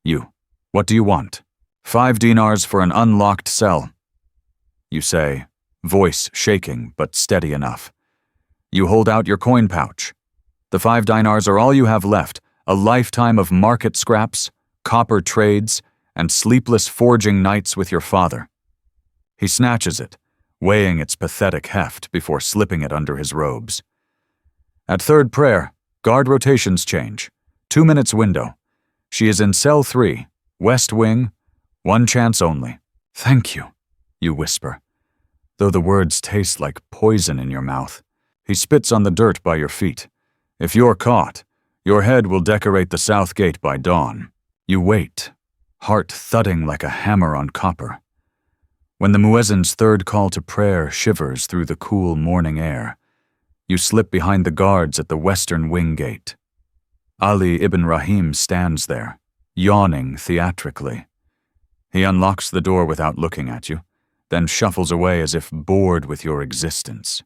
You, what do you want? 5 dinars for an unlocked cell. You say, voice shaking but steady enough. You hold out your coin pouch. The 5 dinars are all you have left, a lifetime of market scraps, copper trades, and sleepless forging nights with your father. He snatches it, weighing its pathetic heft before slipping it under his robes. At third prayer, guard rotations change. 2 minutes window. She is in cell 3, west wing, 1 chance only. Thank you, you whisper, though the words taste like poison in your mouth. He spits on the dirt by your feet. If you're caught, your head will decorate the south gate by dawn. You wait, heart thudding like a hammer on copper. When the muezzin's third call to prayer shivers through the cool morning air, you slip behind the guards at the western wing gate. Ali ibn Rahim stands there, yawning theatrically. He unlocks the door without looking at you, then shuffles away as if bored with your existence.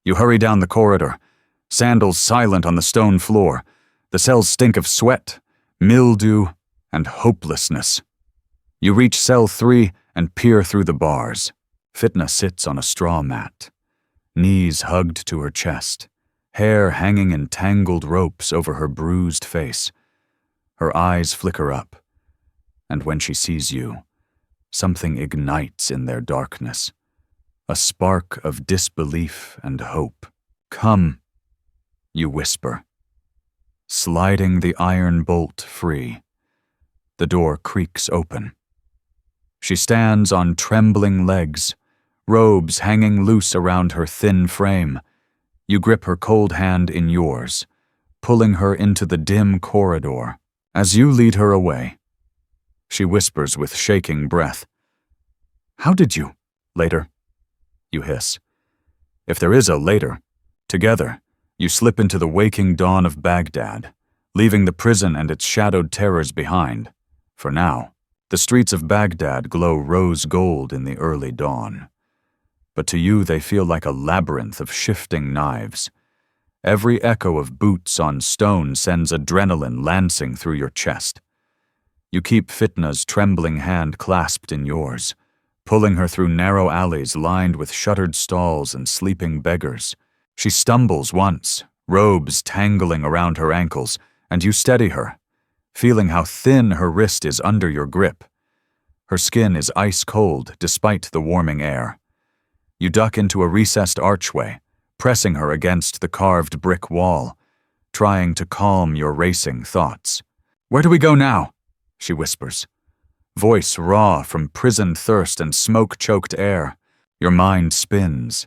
You hurry down the corridor, sandals silent on the stone floor. The cells stink of sweat, mildew, and hopelessness. You reach cell 3 and peer through the bars. Fitna sits on a straw mat, knees hugged to her chest, hair hanging in tangled ropes over her bruised face. Her eyes flicker up, and when she sees you, something ignites in their darkness, a spark of disbelief and hope. Come, you whisper, sliding the iron bolt free. The door creaks open. She stands on trembling legs, robes hanging loose around her thin frame. You grip her cold hand in yours, pulling her into the dim corridor. As you lead her away, she whispers with shaking breath, "How did you?" "Later," you hiss. If there is a later, together, you slip into the waking dawn of Baghdad, leaving the prison and its shadowed terrors behind. For now, the streets of Baghdad glow rose gold in the early dawn. But to you they feel like a labyrinth of shifting knives. Every echo of boots on stone sends adrenaline lancing through your chest. You keep Fitna's trembling hand clasped in yours, pulling her through narrow alleys lined with shuttered stalls and sleeping beggars. She stumbles once, robes tangling around her ankles, and you steady her, feeling how thin her wrist is under your grip. Her skin is ice cold despite the warming air. You duck into a recessed archway, pressing her against the carved brick wall, trying to calm your racing thoughts. "Where do we go now?" she whispers, voice raw from prison thirst and smoke-choked air. Your mind spins.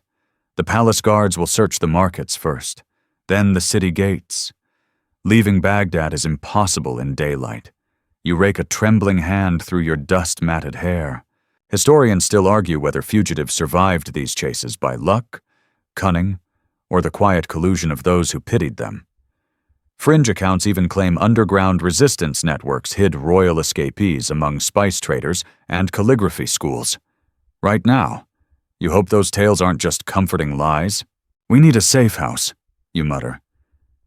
The palace guards will search the markets first, then the city gates. Leaving Baghdad is impossible in daylight. You rake a trembling hand through your dust-matted hair. Historians still argue whether fugitives survived these chases by luck, cunning, or the quiet collusion of those who pitied them. Fringe accounts even claim underground resistance networks hid royal escapees among spice traders and calligraphy schools. Right now, you hope those tales aren't just comforting lies. "We need a safe house," you mutter.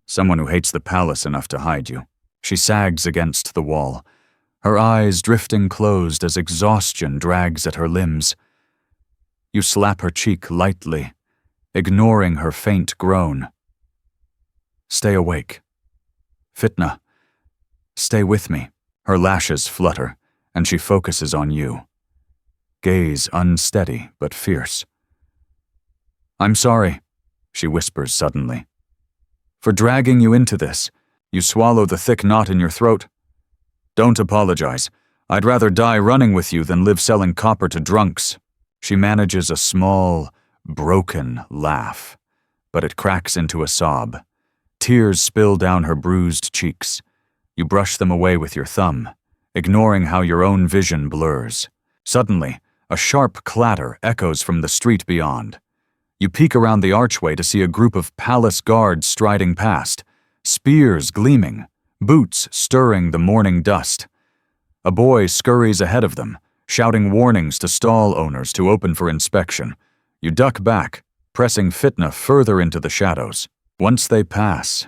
Someone who hates the palace enough to hide you. She sags against the wall, her eyes drifting closed as exhaustion drags at her limbs. You slap her cheek lightly, ignoring her faint groan. "Stay awake. Fitna, stay with me." Her lashes flutter, and she focuses on you. Gaze unsteady but fierce. "I'm sorry," she whispers suddenly, "for dragging you into this." You swallow the thick knot in your throat. "Don't apologize. I'd rather die running with you than live selling copper to drunks." She manages a small, broken laugh, but it cracks into a sob. Tears spill down her bruised cheeks. You brush them away with your thumb, ignoring how your own vision blurs. Suddenly, a sharp clatter echoes from the street beyond. You peek around the archway to see a group of palace guards striding past, spears gleaming, boots stirring the morning dust. A boy scurries ahead of them, shouting warnings to stall owners to open for inspection. You duck back, pressing Fitna further into the shadows. Once they pass,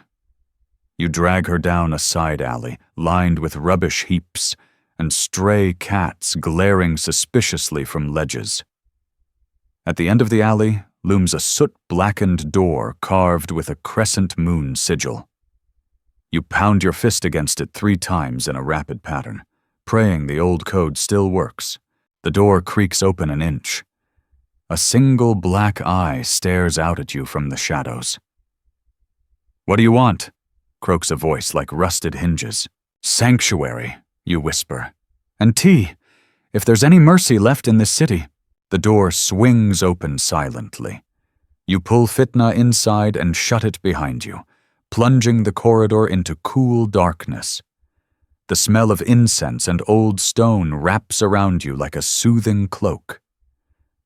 you drag her down a side alley lined with rubbish heaps and stray cats glaring suspiciously from ledges. At the end of the alley looms a soot-blackened door carved with a crescent moon sigil. You pound your fist against it 3 times in a rapid pattern, praying the old code still works. The door creaks open an inch. A single black eye stares out at you from the shadows. "What do you want?" croaks a voice like rusted hinges. "Sanctuary," you whisper. "And tea, if there's any mercy left in this city." The door swings open silently. You pull Fitna inside and shut it behind you, plunging the corridor into cool darkness. The smell of incense and old stone wraps around you like a soothing cloak.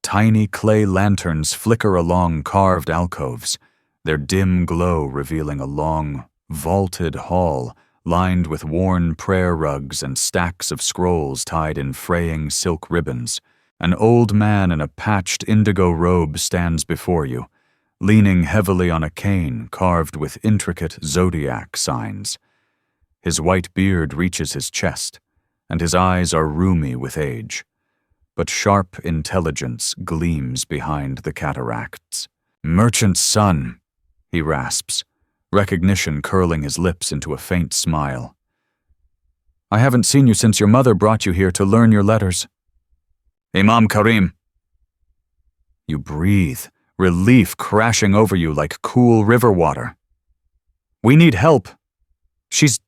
Tiny clay lanterns flicker along carved alcoves, their dim glow revealing a long, vaulted hall lined with worn prayer rugs and stacks of scrolls tied in fraying silk ribbons. An old man in a patched indigo robe stands before you, leaning heavily on a cane carved with intricate zodiac signs. His white beard reaches his chest, and his eyes are rheumy with age, but sharp intelligence gleams behind the cataracts. "Merchant's son," he rasps, recognition curling his lips into a faint smile. "I haven't seen you since your mother brought you here to learn your letters." "Imam Karim." You breathe, relief crashing over you like cool river water. "We need help. She's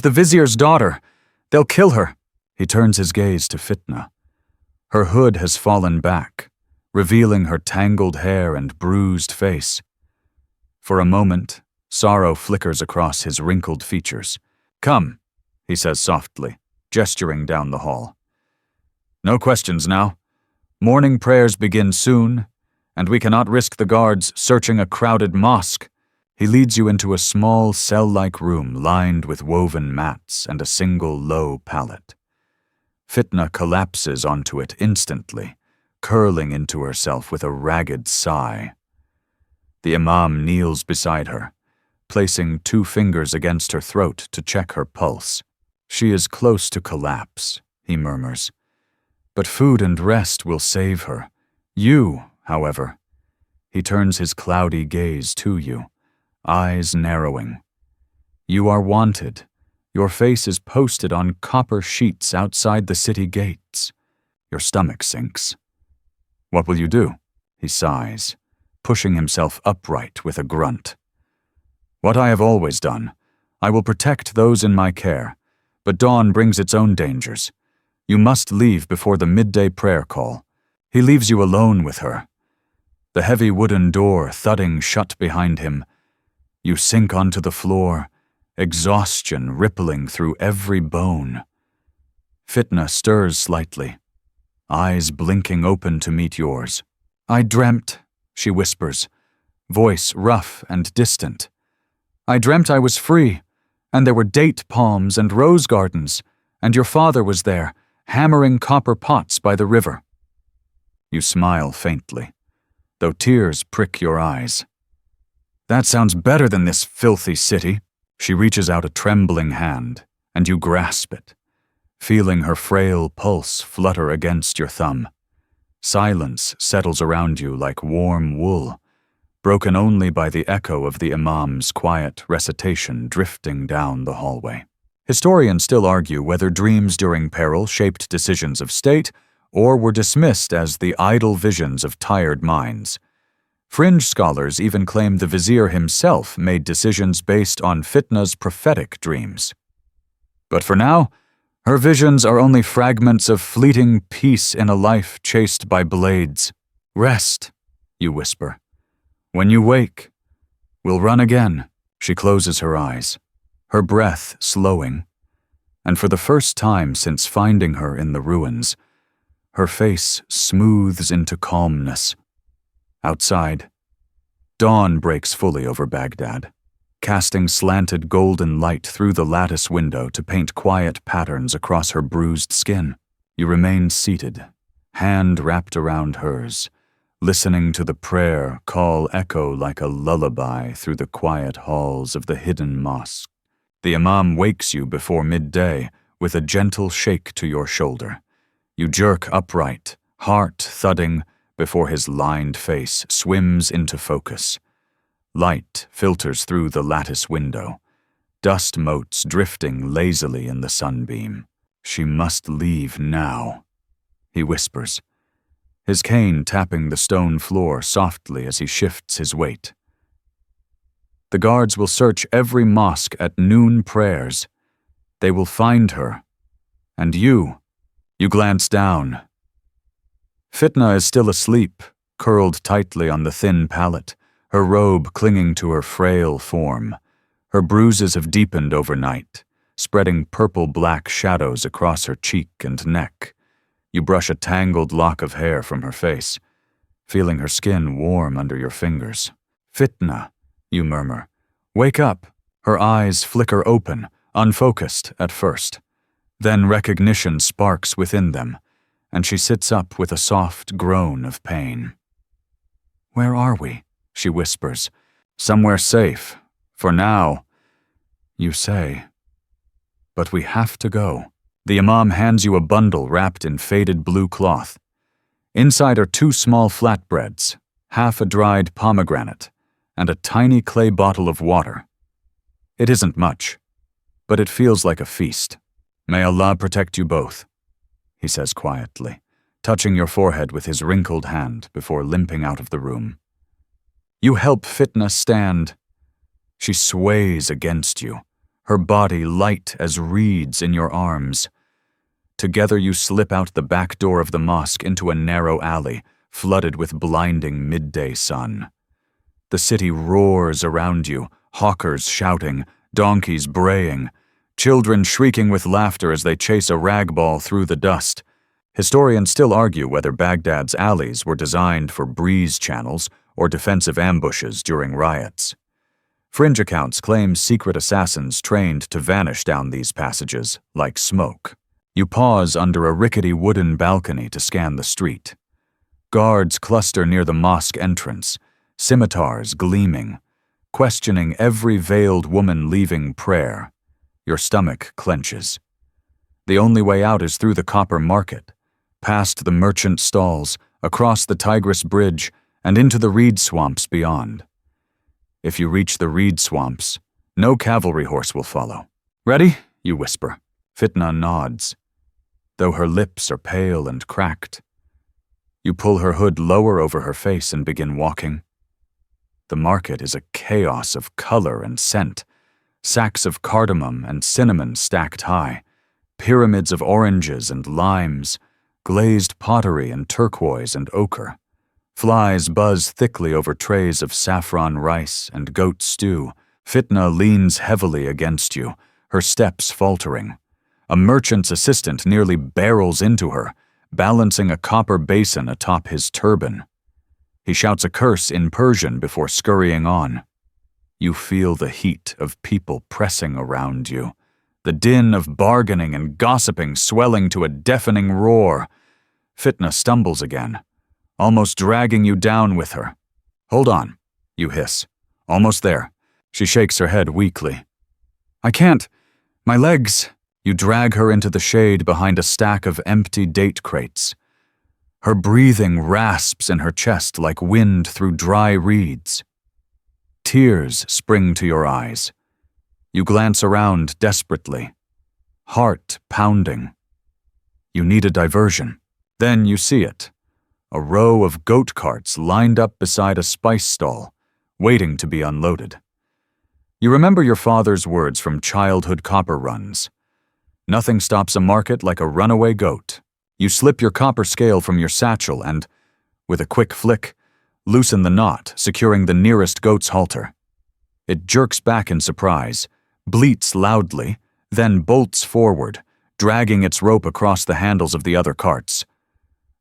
the vizier's daughter. They'll kill her." He turns his gaze to Fitna. Her hood has fallen back, revealing her tangled hair and bruised face. For a moment, sorrow flickers across his wrinkled features. "Come," he says softly, gesturing down the hall. No questions now. Morning prayers begin soon, and we cannot risk the guards searching a crowded mosque. He leads you into a small cell-like room lined with woven mats and a single low pallet. Fitna collapses onto it instantly, curling into herself with a ragged sigh. The imam kneels beside her, placing 2 fingers against her throat to check her pulse. She is close to collapse, he murmurs. But food and rest will save her. You, however. He turns his cloudy gaze to you, eyes narrowing. You are wanted. Your face is posted on copper sheets outside the city gates. Your stomach sinks. What will you do? He sighs, pushing himself upright with a grunt. What I have always done. I will protect those in my care, but dawn brings its own dangers. You must leave before the midday prayer call. He leaves you alone with her. The heavy wooden door thudding shut behind him. You sink onto the floor, exhaustion rippling through every bone. Fitna stirs slightly, eyes blinking open to meet yours. I dreamt, she whispers, voice rough and distant. I dreamt I was free, and there were date palms and rose gardens, and your father was there, hammering copper pots by the river. You smile faintly, though tears prick your eyes. That sounds better than this filthy city. She reaches out a trembling hand, and you grasp it, feeling her frail pulse flutter against your thumb. Silence settles around you like warm wool, broken only by the echo of the imam's quiet recitation drifting down the hallway. Historians still argue whether dreams during peril shaped decisions of state or were dismissed as the idle visions of tired minds. Fringe scholars even claim the vizier himself made decisions based on Fitna's prophetic dreams. But for now, her visions are only fragments of fleeting peace in a life chased by blades. Rest, you whisper. When you wake, we'll run again. She closes her eyes, her breath slowing, and for the first time since finding her in the ruins, her face smooths into calmness. Outside, dawn breaks fully over Baghdad, casting slanted golden light through the lattice window to paint quiet patterns across her bruised skin. You remain seated, hand wrapped around hers, listening to the prayer call echo like a lullaby through the quiet halls of the hidden mosque. The imam wakes you before midday with a gentle shake to your shoulder. You jerk upright, heart thudding, before his lined face swims into focus. Light filters through the lattice window, dust motes drifting lazily in the sunbeam. She must leave now, he whispers, his cane tapping the stone floor softly as he shifts his weight. The guards will search every mosque at noon prayers. They will find her. And you glance down. Fitna is still asleep, curled tightly on the thin pallet, her robe clinging to her frail form. Her bruises have deepened overnight, spreading purple-black shadows across her cheek and neck. You brush a tangled lock of hair from her face, feeling her skin warm under your fingers. Fitna, you murmur. Wake up. Her eyes flicker open, unfocused at first. Then recognition sparks within them, and she sits up with a soft groan of pain. Where are we? She whispers. Somewhere safe. For now, you say. But we have to go. The imam hands you a bundle wrapped in faded blue cloth. Inside are 2 small flatbreads, half a dried pomegranate, and a tiny clay bottle of water. It isn't much, but it feels like a feast. May Allah protect you both, he says quietly, touching your forehead with his wrinkled hand before limping out of the room. You help Fitna stand. She sways against you, her body light as reeds in your arms. Together you slip out the back door of the mosque into a narrow alley, flooded with blinding midday sun. The city roars around you, hawkers shouting, donkeys braying. children shrieking with laughter as they chase a rag ball through the dust. Historians still argue whether Baghdad's alleys were designed for breeze channels or defensive ambushes during riots. Fringe accounts claim secret assassins trained to vanish down these passages like smoke. You pause under a rickety wooden balcony to scan the street. Guards cluster near the mosque entrance, scimitars gleaming, questioning every veiled woman leaving prayer. Your stomach clenches. The only way out is through the copper market, past the merchant stalls, across the Tigris Bridge, and into the reed swamps beyond. If you reach the reed swamps, no cavalry horse will follow. "Ready?" you whisper. Fitna nods, though her lips are pale and cracked. You pull her hood lower over her face and begin walking. The market is a chaos of color and scent, sacks of cardamom and cinnamon stacked high, pyramids of oranges and limes, glazed pottery and turquoise and ochre. Flies buzz thickly over trays of saffron rice and goat stew. Fitna leans heavily against you, her steps faltering. A merchant's assistant nearly barrels into her, balancing a copper basin atop his turban. He shouts a curse in Persian before scurrying on. You feel the heat of people pressing around you, the din of bargaining and gossiping swelling to a deafening roar. Fitna stumbles again, almost dragging you down with her. "Hold on," you hiss. "Almost there." She shakes her head weakly. "I can't. My legs." You drag her into the shade behind a stack of empty date crates. Her breathing rasps in her chest like wind through dry reeds. Tears spring to your eyes. You glance around desperately, heart pounding. You need a diversion. Then you see it. A row of goat carts lined up beside a spice stall, waiting to be unloaded. You remember your father's words from childhood copper runs. Nothing stops a market like a runaway goat. You slip your copper scale from your satchel and, with a quick flick, loosen the knot, securing the nearest goat's halter. It jerks back in surprise, bleats loudly, then bolts forward, dragging its rope across the handles of the other carts.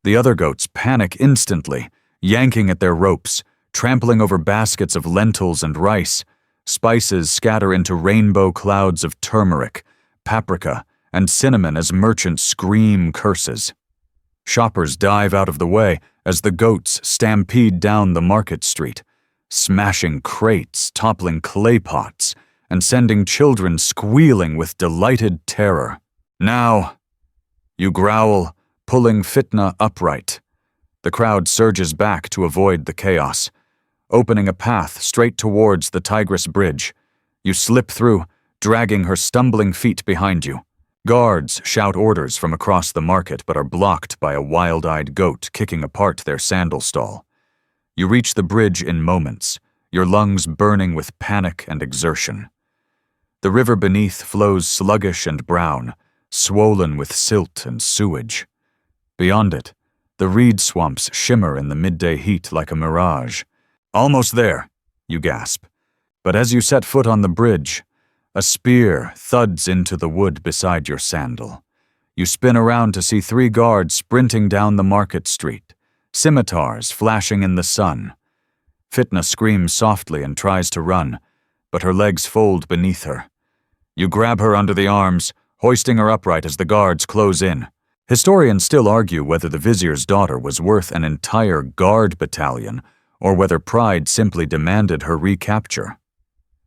The other goats panic instantly, yanking at their ropes, trampling over baskets of lentils and rice. Spices scatter into rainbow clouds of turmeric, paprika, and cinnamon as merchants scream curses. Shoppers dive out of the way as the goats stampede down the market street, smashing crates, toppling clay pots, and sending children squealing with delighted terror. "Now!" You growl, pulling Fitna upright. The crowd surges back to avoid the chaos, opening a path straight towards the Tigris Bridge. You slip through, dragging her stumbling feet behind you. Guards shout orders from across the market but are blocked by a wild-eyed goat kicking apart their sandal stall. You reach the bridge in moments, your lungs burning with panic and exertion. The river beneath flows sluggish and brown, swollen with silt and sewage. Beyond it, the reed swamps shimmer in the midday heat like a mirage. "Almost there," you gasp. But as you set foot on the bridge, a spear thuds into the wood beside your sandal. You spin around to see 3 guards sprinting down the market street, scimitars flashing in the sun. Fitna screams softly and tries to run, but her legs fold beneath her. You grab her under the arms, hoisting her upright as the guards close in. Historians still argue whether the vizier's daughter was worth an entire guard battalion or whether pride simply demanded her recapture.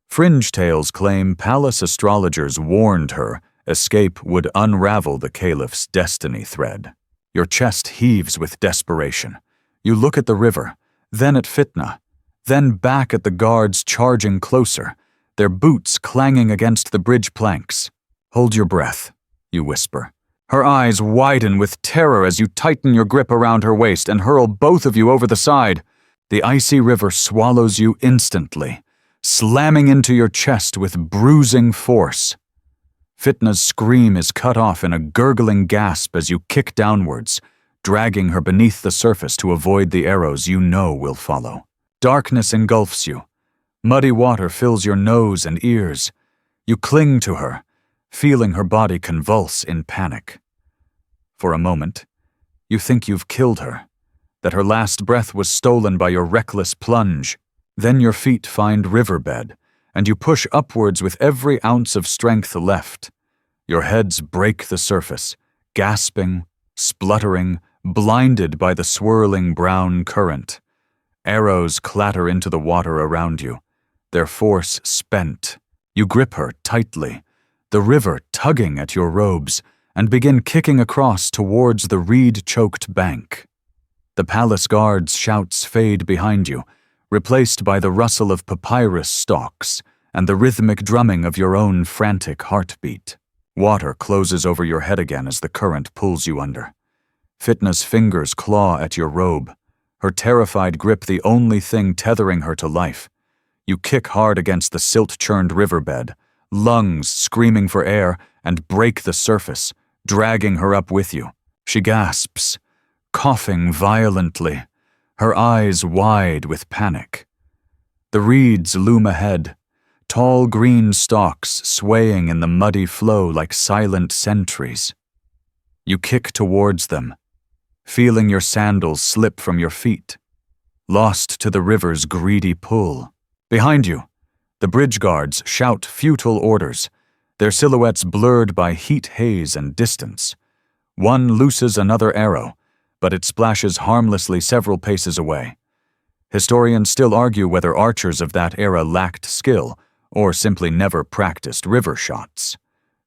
Fringe tales claim palace astrologers warned her escape would unravel the caliph's destiny thread. Your chest heaves with desperation. You look at the river, then at Fitna, then back at the guards charging closer, their boots clanging against the bridge planks. "Hold your breath," you whisper. Her eyes widen with terror as you tighten your grip around her waist and hurl both of you over the side. The icy river swallows you instantly, slamming into your chest with bruising force. Fitna's scream is cut off in a gurgling gasp as you kick downwards, dragging her beneath the surface to avoid the arrows you know will follow. Darkness engulfs you. Muddy water fills your nose and ears. You cling to her, feeling her body convulse in panic. For a moment, you think you've killed her, that her last breath was stolen by your reckless plunge. Then your feet find riverbed, and you push upwards with every ounce of strength left. Your heads break the surface, gasping, spluttering, blinded by the swirling brown current. Arrows clatter into the water around you, their force spent. You grip her tightly, the river tugging at your robes, and begin kicking across towards the reed-choked bank. The palace guard's shouts fade behind you, replaced by the rustle of papyrus stalks and the rhythmic drumming of your own frantic heartbeat. Water closes over your head again as the current pulls you under. Fitna's fingers claw at your robe, her terrified grip the only thing tethering her to life. You kick hard against the silt-churned riverbed, lungs screaming for air, and break the surface, dragging her up with you. She gasps, coughing violently, her eyes wide with panic. The reeds loom ahead, tall green stalks swaying in the muddy flow like silent sentries. You kick towards them, feeling your sandals slip from your feet, lost to the river's greedy pull. Behind you, the bridge guards shout futile orders, their silhouettes blurred by heat haze and distance. One looses another arrow, but it splashes harmlessly several paces away. Historians still argue whether archers of that era lacked skill or simply never practiced river shots.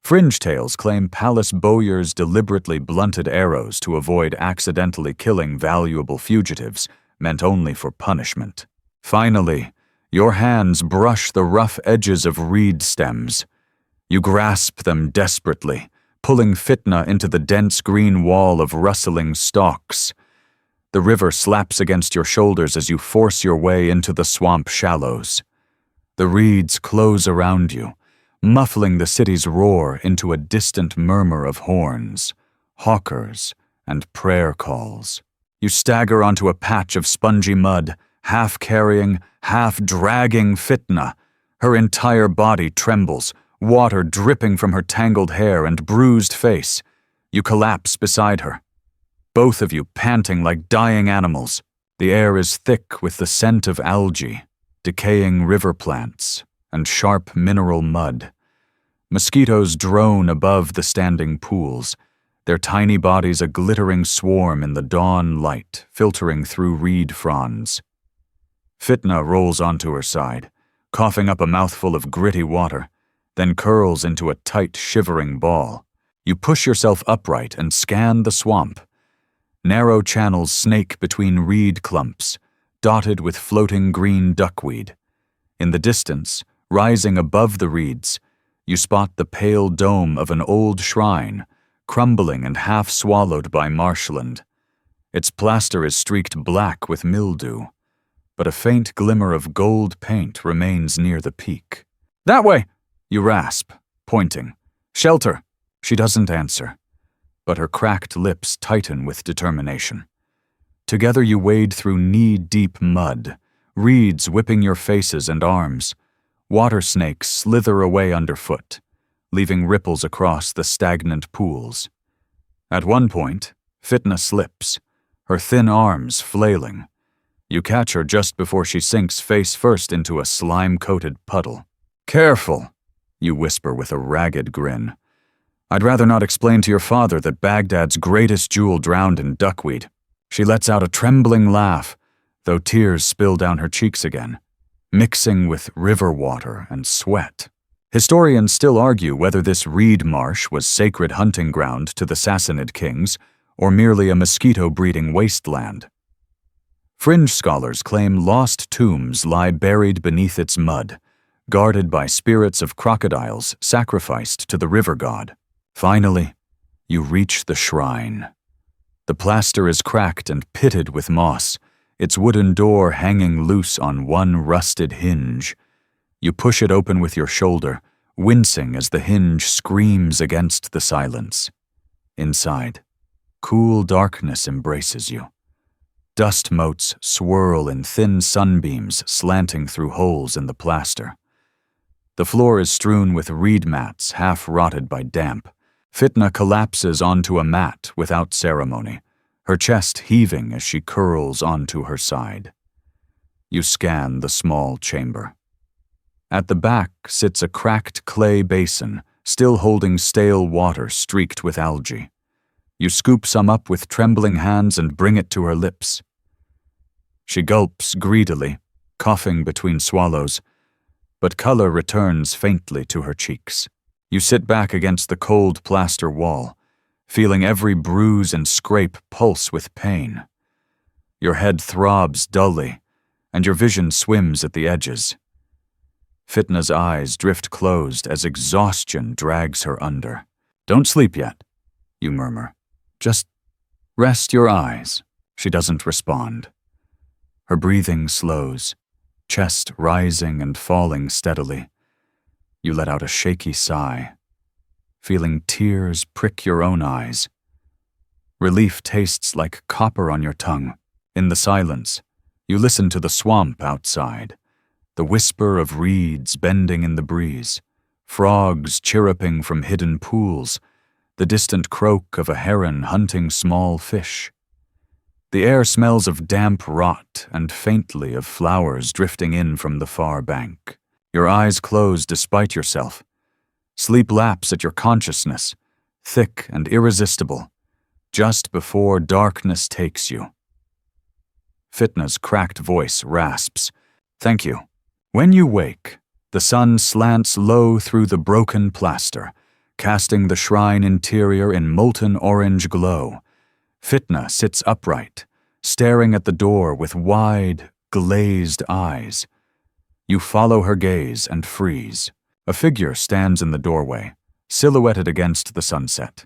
Fringe tales claim palace bowyers deliberately blunted arrows to avoid accidentally killing valuable fugitives, meant only for punishment. Finally, your hands brush the rough edges of reed stems. You grasp them desperately, pulling Fitna into the dense green wall of rustling stalks. The river slaps against your shoulders as you force your way into the swamp shallows. The reeds close around you, muffling the city's roar into a distant murmur of horns, hawkers, and prayer calls. You stagger onto a patch of spongy mud, half carrying, half dragging Fitna. Her entire body trembles, water dripping from her tangled hair and bruised face. You collapse beside her, both of you panting like dying animals. The air is thick with the scent of algae, decaying river plants, and sharp mineral mud. Mosquitoes drone above the standing pools, their tiny bodies a glittering swarm in the dawn light filtering through reed fronds. Fitna rolls onto her side, coughing up a mouthful of gritty water, then curls into a tight, shivering ball. You push yourself upright and scan the swamp. Narrow channels snake between reed clumps, dotted with floating green duckweed. In the distance, rising above the reeds, you spot the pale dome of an old shrine, crumbling and half swallowed by marshland. Its plaster is streaked black with mildew, but a faint glimmer of gold paint remains near the peak. "That way!" you rasp, pointing. "Shelter!" She doesn't answer, but her cracked lips tighten with determination. Together you wade through knee-deep mud, reeds whipping your faces and arms. Water snakes slither away underfoot, leaving ripples across the stagnant pools. At one point, Fitna slips, her thin arms flailing. You catch her just before she sinks face first into a slime-coated puddle. "Careful," you whisper with a ragged grin. "I'd rather not explain to your father that Baghdad's greatest jewel drowned in duckweed." She lets out a trembling laugh, though tears spill down her cheeks again, mixing with river water and sweat. Historians still argue whether this reed marsh was sacred hunting ground to the Sassanid kings or merely a mosquito-breeding wasteland. Fringe scholars claim lost tombs lie buried beneath its mud, guarded by spirits of crocodiles sacrificed to the river god. Finally, you reach the shrine. The plaster is cracked and pitted with moss, its wooden door hanging loose on one rusted hinge. You push it open with your shoulder, wincing as the hinge screams against the silence. Inside, cool darkness embraces you. Dust motes swirl in thin sunbeams slanting through holes in the plaster. The floor is strewn with reed mats, half rotted by damp. Fitna collapses onto a mat without ceremony, her chest heaving as she curls onto her side. You scan the small chamber. At the back sits a cracked clay basin, still holding stale water streaked with algae. You scoop some up with trembling hands and bring it to her lips. She gulps greedily, coughing between swallows, but color returns faintly to her cheeks. You sit back against the cold plaster wall, feeling every bruise and scrape pulse with pain. Your head throbs dully, and your vision swims at the edges. Fitna's eyes drift closed as exhaustion drags her under. "Don't sleep yet," you murmur. "Just rest your eyes." She doesn't respond. Her breathing slows, chest rising and falling steadily. You let out a shaky sigh, feeling tears prick your own eyes. Relief tastes like copper on your tongue. In the silence, you listen to the swamp outside, the whisper of reeds bending in the breeze, frogs chirruping from hidden pools, the distant croak of a heron hunting small fish. The air smells of damp rot and faintly of flowers drifting in from the far bank. Your eyes close despite yourself. Sleep laps at your consciousness, thick and irresistible, just before darkness takes you. Fitna's cracked voice rasps, "Thank you." When you wake, the sun slants low through the broken plaster, casting the shrine interior in molten orange glow. Fitna sits upright, staring at the door with wide, glazed eyes. You follow her gaze and freeze. A figure stands in the doorway, silhouetted against the sunset.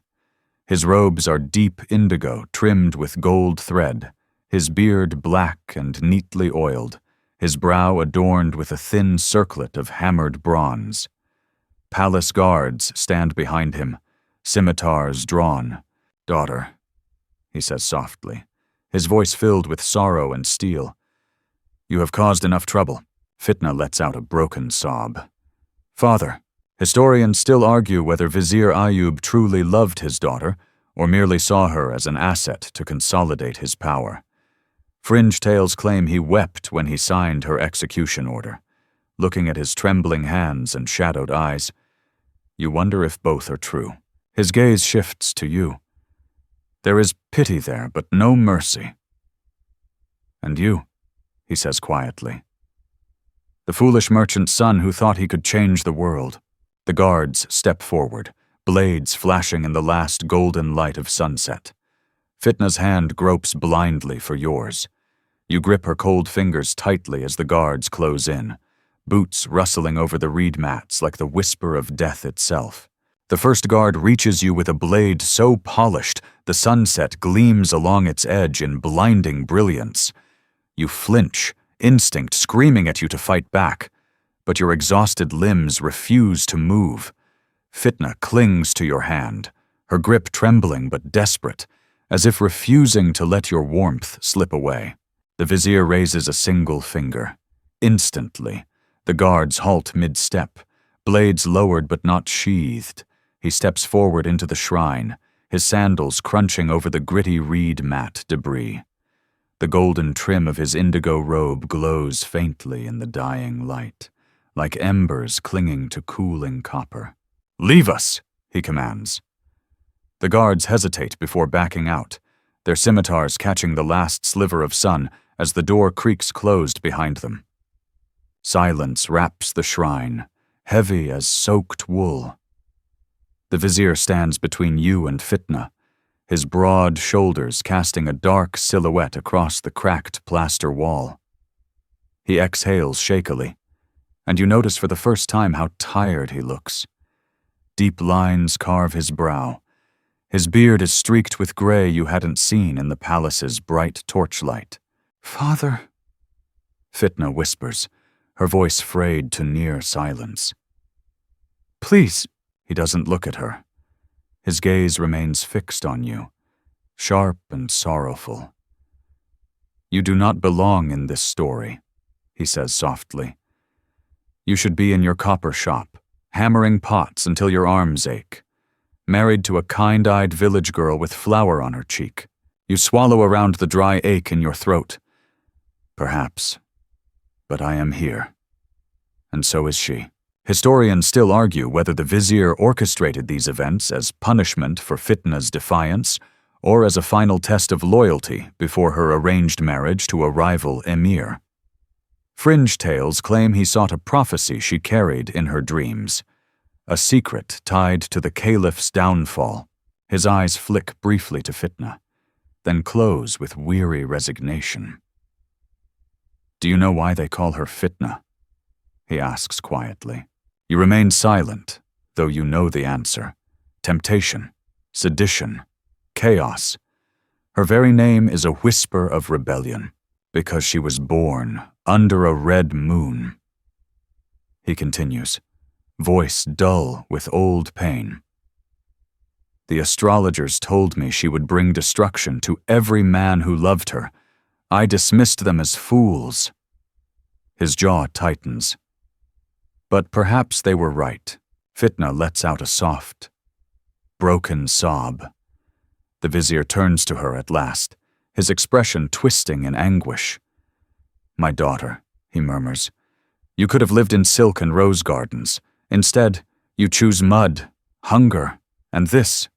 His robes are deep indigo trimmed with gold thread, his beard black and neatly oiled, his brow adorned with a thin circlet of hammered bronze. Palace guards stand behind him, scimitars drawn. "Daughter," he says softly, his voice filled with sorrow and steel. "You have caused enough trouble." Fitna lets out a broken sob. "Father." Historians still argue whether Vizier Ayyub truly loved his daughter or merely saw her as an asset to consolidate his power. Fringe tales claim he wept when he signed her execution order, looking at his trembling hands and shadowed eyes. You wonder if both are true. His gaze shifts to you. There is pity there, but no mercy. "And you," he says quietly. "The foolish merchant's son who thought he could change the world." The guards step forward, blades flashing in the last golden light of sunset. Fitna's hand gropes blindly for yours. You grip her cold fingers tightly as the guards close in, boots rustling over the reed mats like the whisper of death itself. The first guard reaches you with a blade so polished the sunset gleams along its edge in blinding brilliance. You flinch, instinct screaming at you to fight back, but your exhausted limbs refuse to move. Fitna clings to your hand, her grip trembling but desperate, as if refusing to let your warmth slip away. The vizier raises a single finger. Instantly, the guards halt mid-step, blades lowered but not sheathed. He steps forward into the shrine, his sandals crunching over the gritty reed mat debris. The golden trim of his indigo robe glows faintly in the dying light, like embers clinging to cooling copper. "Leave us," he commands. The guards hesitate before backing out, their scimitars catching the last sliver of sun as the door creaks closed behind them. Silence wraps the shrine, heavy as soaked wool. The vizier stands between you and Fitna, his broad shoulders casting a dark silhouette across the cracked plaster wall. He exhales shakily, and you notice for the first time how tired he looks. Deep lines carve his brow. His beard is streaked with gray you hadn't seen in the palace's bright torchlight. "Father," Fitna whispers, her voice frayed to near silence. "Please." He doesn't look at her. His gaze remains fixed on you, sharp and sorrowful. "You do not belong in this story," he says softly. You should be in your copper shop, hammering pots until your arms ache, married to a kind-eyed village girl with flour on her cheek. You swallow around the dry ache in your throat. Perhaps. But I am here. And so is she. Historians still argue whether the vizier orchestrated these events as punishment for Fitna's defiance or as a final test of loyalty before her arranged marriage to a rival emir. Fringe tales claim he sought a prophecy she carried in her dreams, a secret tied to the caliph's downfall. His eyes flick briefly to Fitna, then close with weary resignation. Do you know why they call her Fitna? He asks quietly. You remain silent, though you know the answer. Temptation, sedition, chaos. Her very name is a whisper of rebellion, because she was born under a red moon. He continues, voice dull with old pain. The astrologers told me she would bring destruction to every man who loved her. I dismissed them as fools. His jaw tightens. But perhaps they were right. Fitna lets out a soft, broken sob. The vizier turns to her at last, his expression twisting in anguish. My daughter, he murmurs, you could have lived in silk and rose gardens. Instead, you choose mud, hunger, and this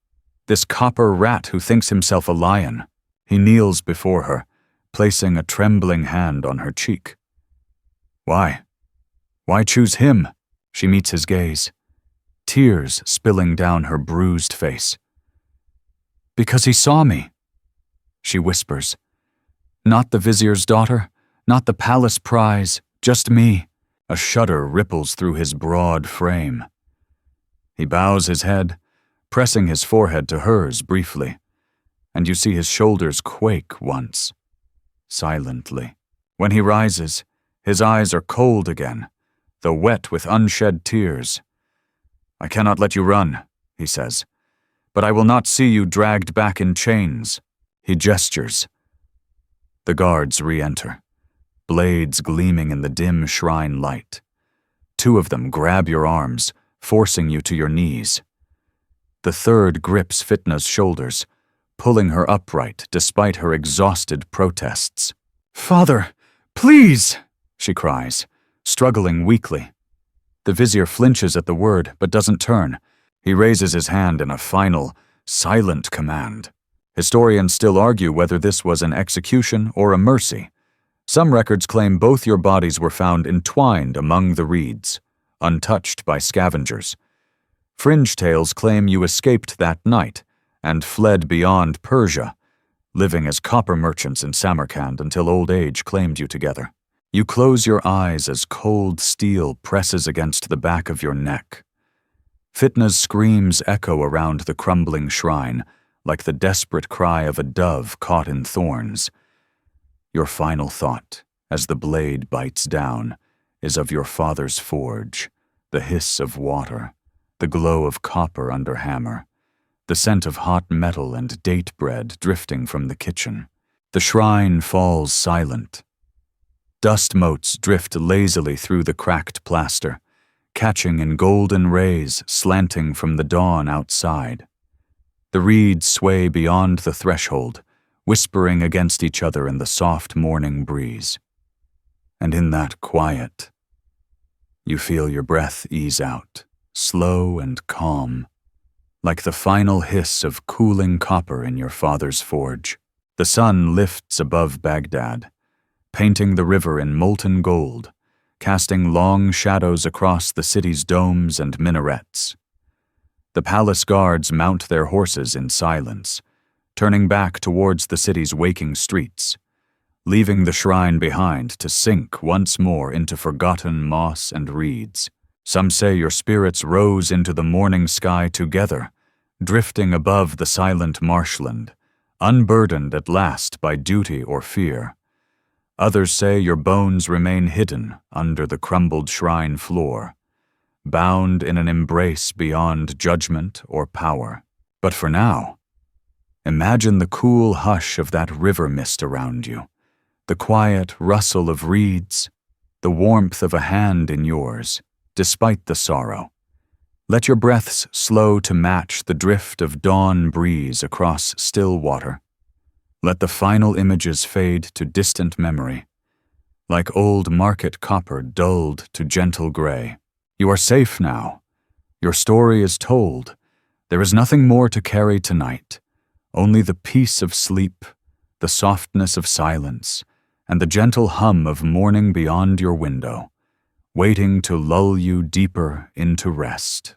copper rat who thinks himself a lion. He kneels before her, placing a trembling hand on her cheek. Why? Why choose him? She meets his gaze, tears spilling down her bruised face. Because he saw me, she whispers. Not the vizier's daughter, not the palace prize, just me. A shudder ripples through his broad frame. He bows his head, pressing his forehead to hers briefly, and you see his shoulders quake once, silently. When he rises, his eyes are cold again, though wet with unshed tears. I cannot let you run, he says, but I will not see you dragged back in chains. He gestures. The guards re-enter, blades gleaming in the dim shrine light. Two of them grab your arms, forcing you to your knees. The third grips Fitna's shoulders, pulling her upright despite her exhausted protests. Father, please, she cries, struggling weakly. The vizier flinches at the word, but doesn't turn. He raises his hand in a final, silent command. Historians still argue whether this was an execution or a mercy. Some records claim both your bodies were found entwined among the reeds, untouched by scavengers. Fringe tales claim you escaped that night and fled beyond Persia, living as copper merchants in Samarkand until old age claimed you together. You close your eyes as cold steel presses against the back of your neck. Fitna's screams echo around the crumbling shrine, like the desperate cry of a dove caught in thorns. Your final thought, as the blade bites down, is of your father's forge, the hiss of water, the glow of copper under hammer, the scent of hot metal and date bread drifting from the kitchen. The shrine falls silent. Dust motes drift lazily through the cracked plaster, catching in golden rays slanting from the dawn outside. The reeds sway beyond the threshold, whispering against each other in the soft morning breeze. And in that quiet, you feel your breath ease out, slow and calm, like the final hiss of cooling copper in your father's forge. The sun lifts above Baghdad, painting the river in molten gold, casting long shadows across the city's domes and minarets. The palace guards mount their horses in silence, turning back towards the city's waking streets, leaving the shrine behind to sink once more into forgotten moss and reeds. Some say your spirits rose into the morning sky together, drifting above the silent marshland, unburdened at last by duty or fear. Others say your bones remain hidden under the crumbled shrine floor, bound in an embrace beyond judgment or power. But for now, imagine the cool hush of that river mist around you, the quiet rustle of reeds, the warmth of a hand in yours, despite the sorrow. Let your breaths slow to match the drift of dawn breeze across still water. Let the final images fade to distant memory, like old market copper dulled to gentle gray. You are safe now. Your story is told. There is nothing more to carry tonight, only the peace of sleep, the softness of silence, and the gentle hum of morning beyond your window, waiting to lull you deeper into rest.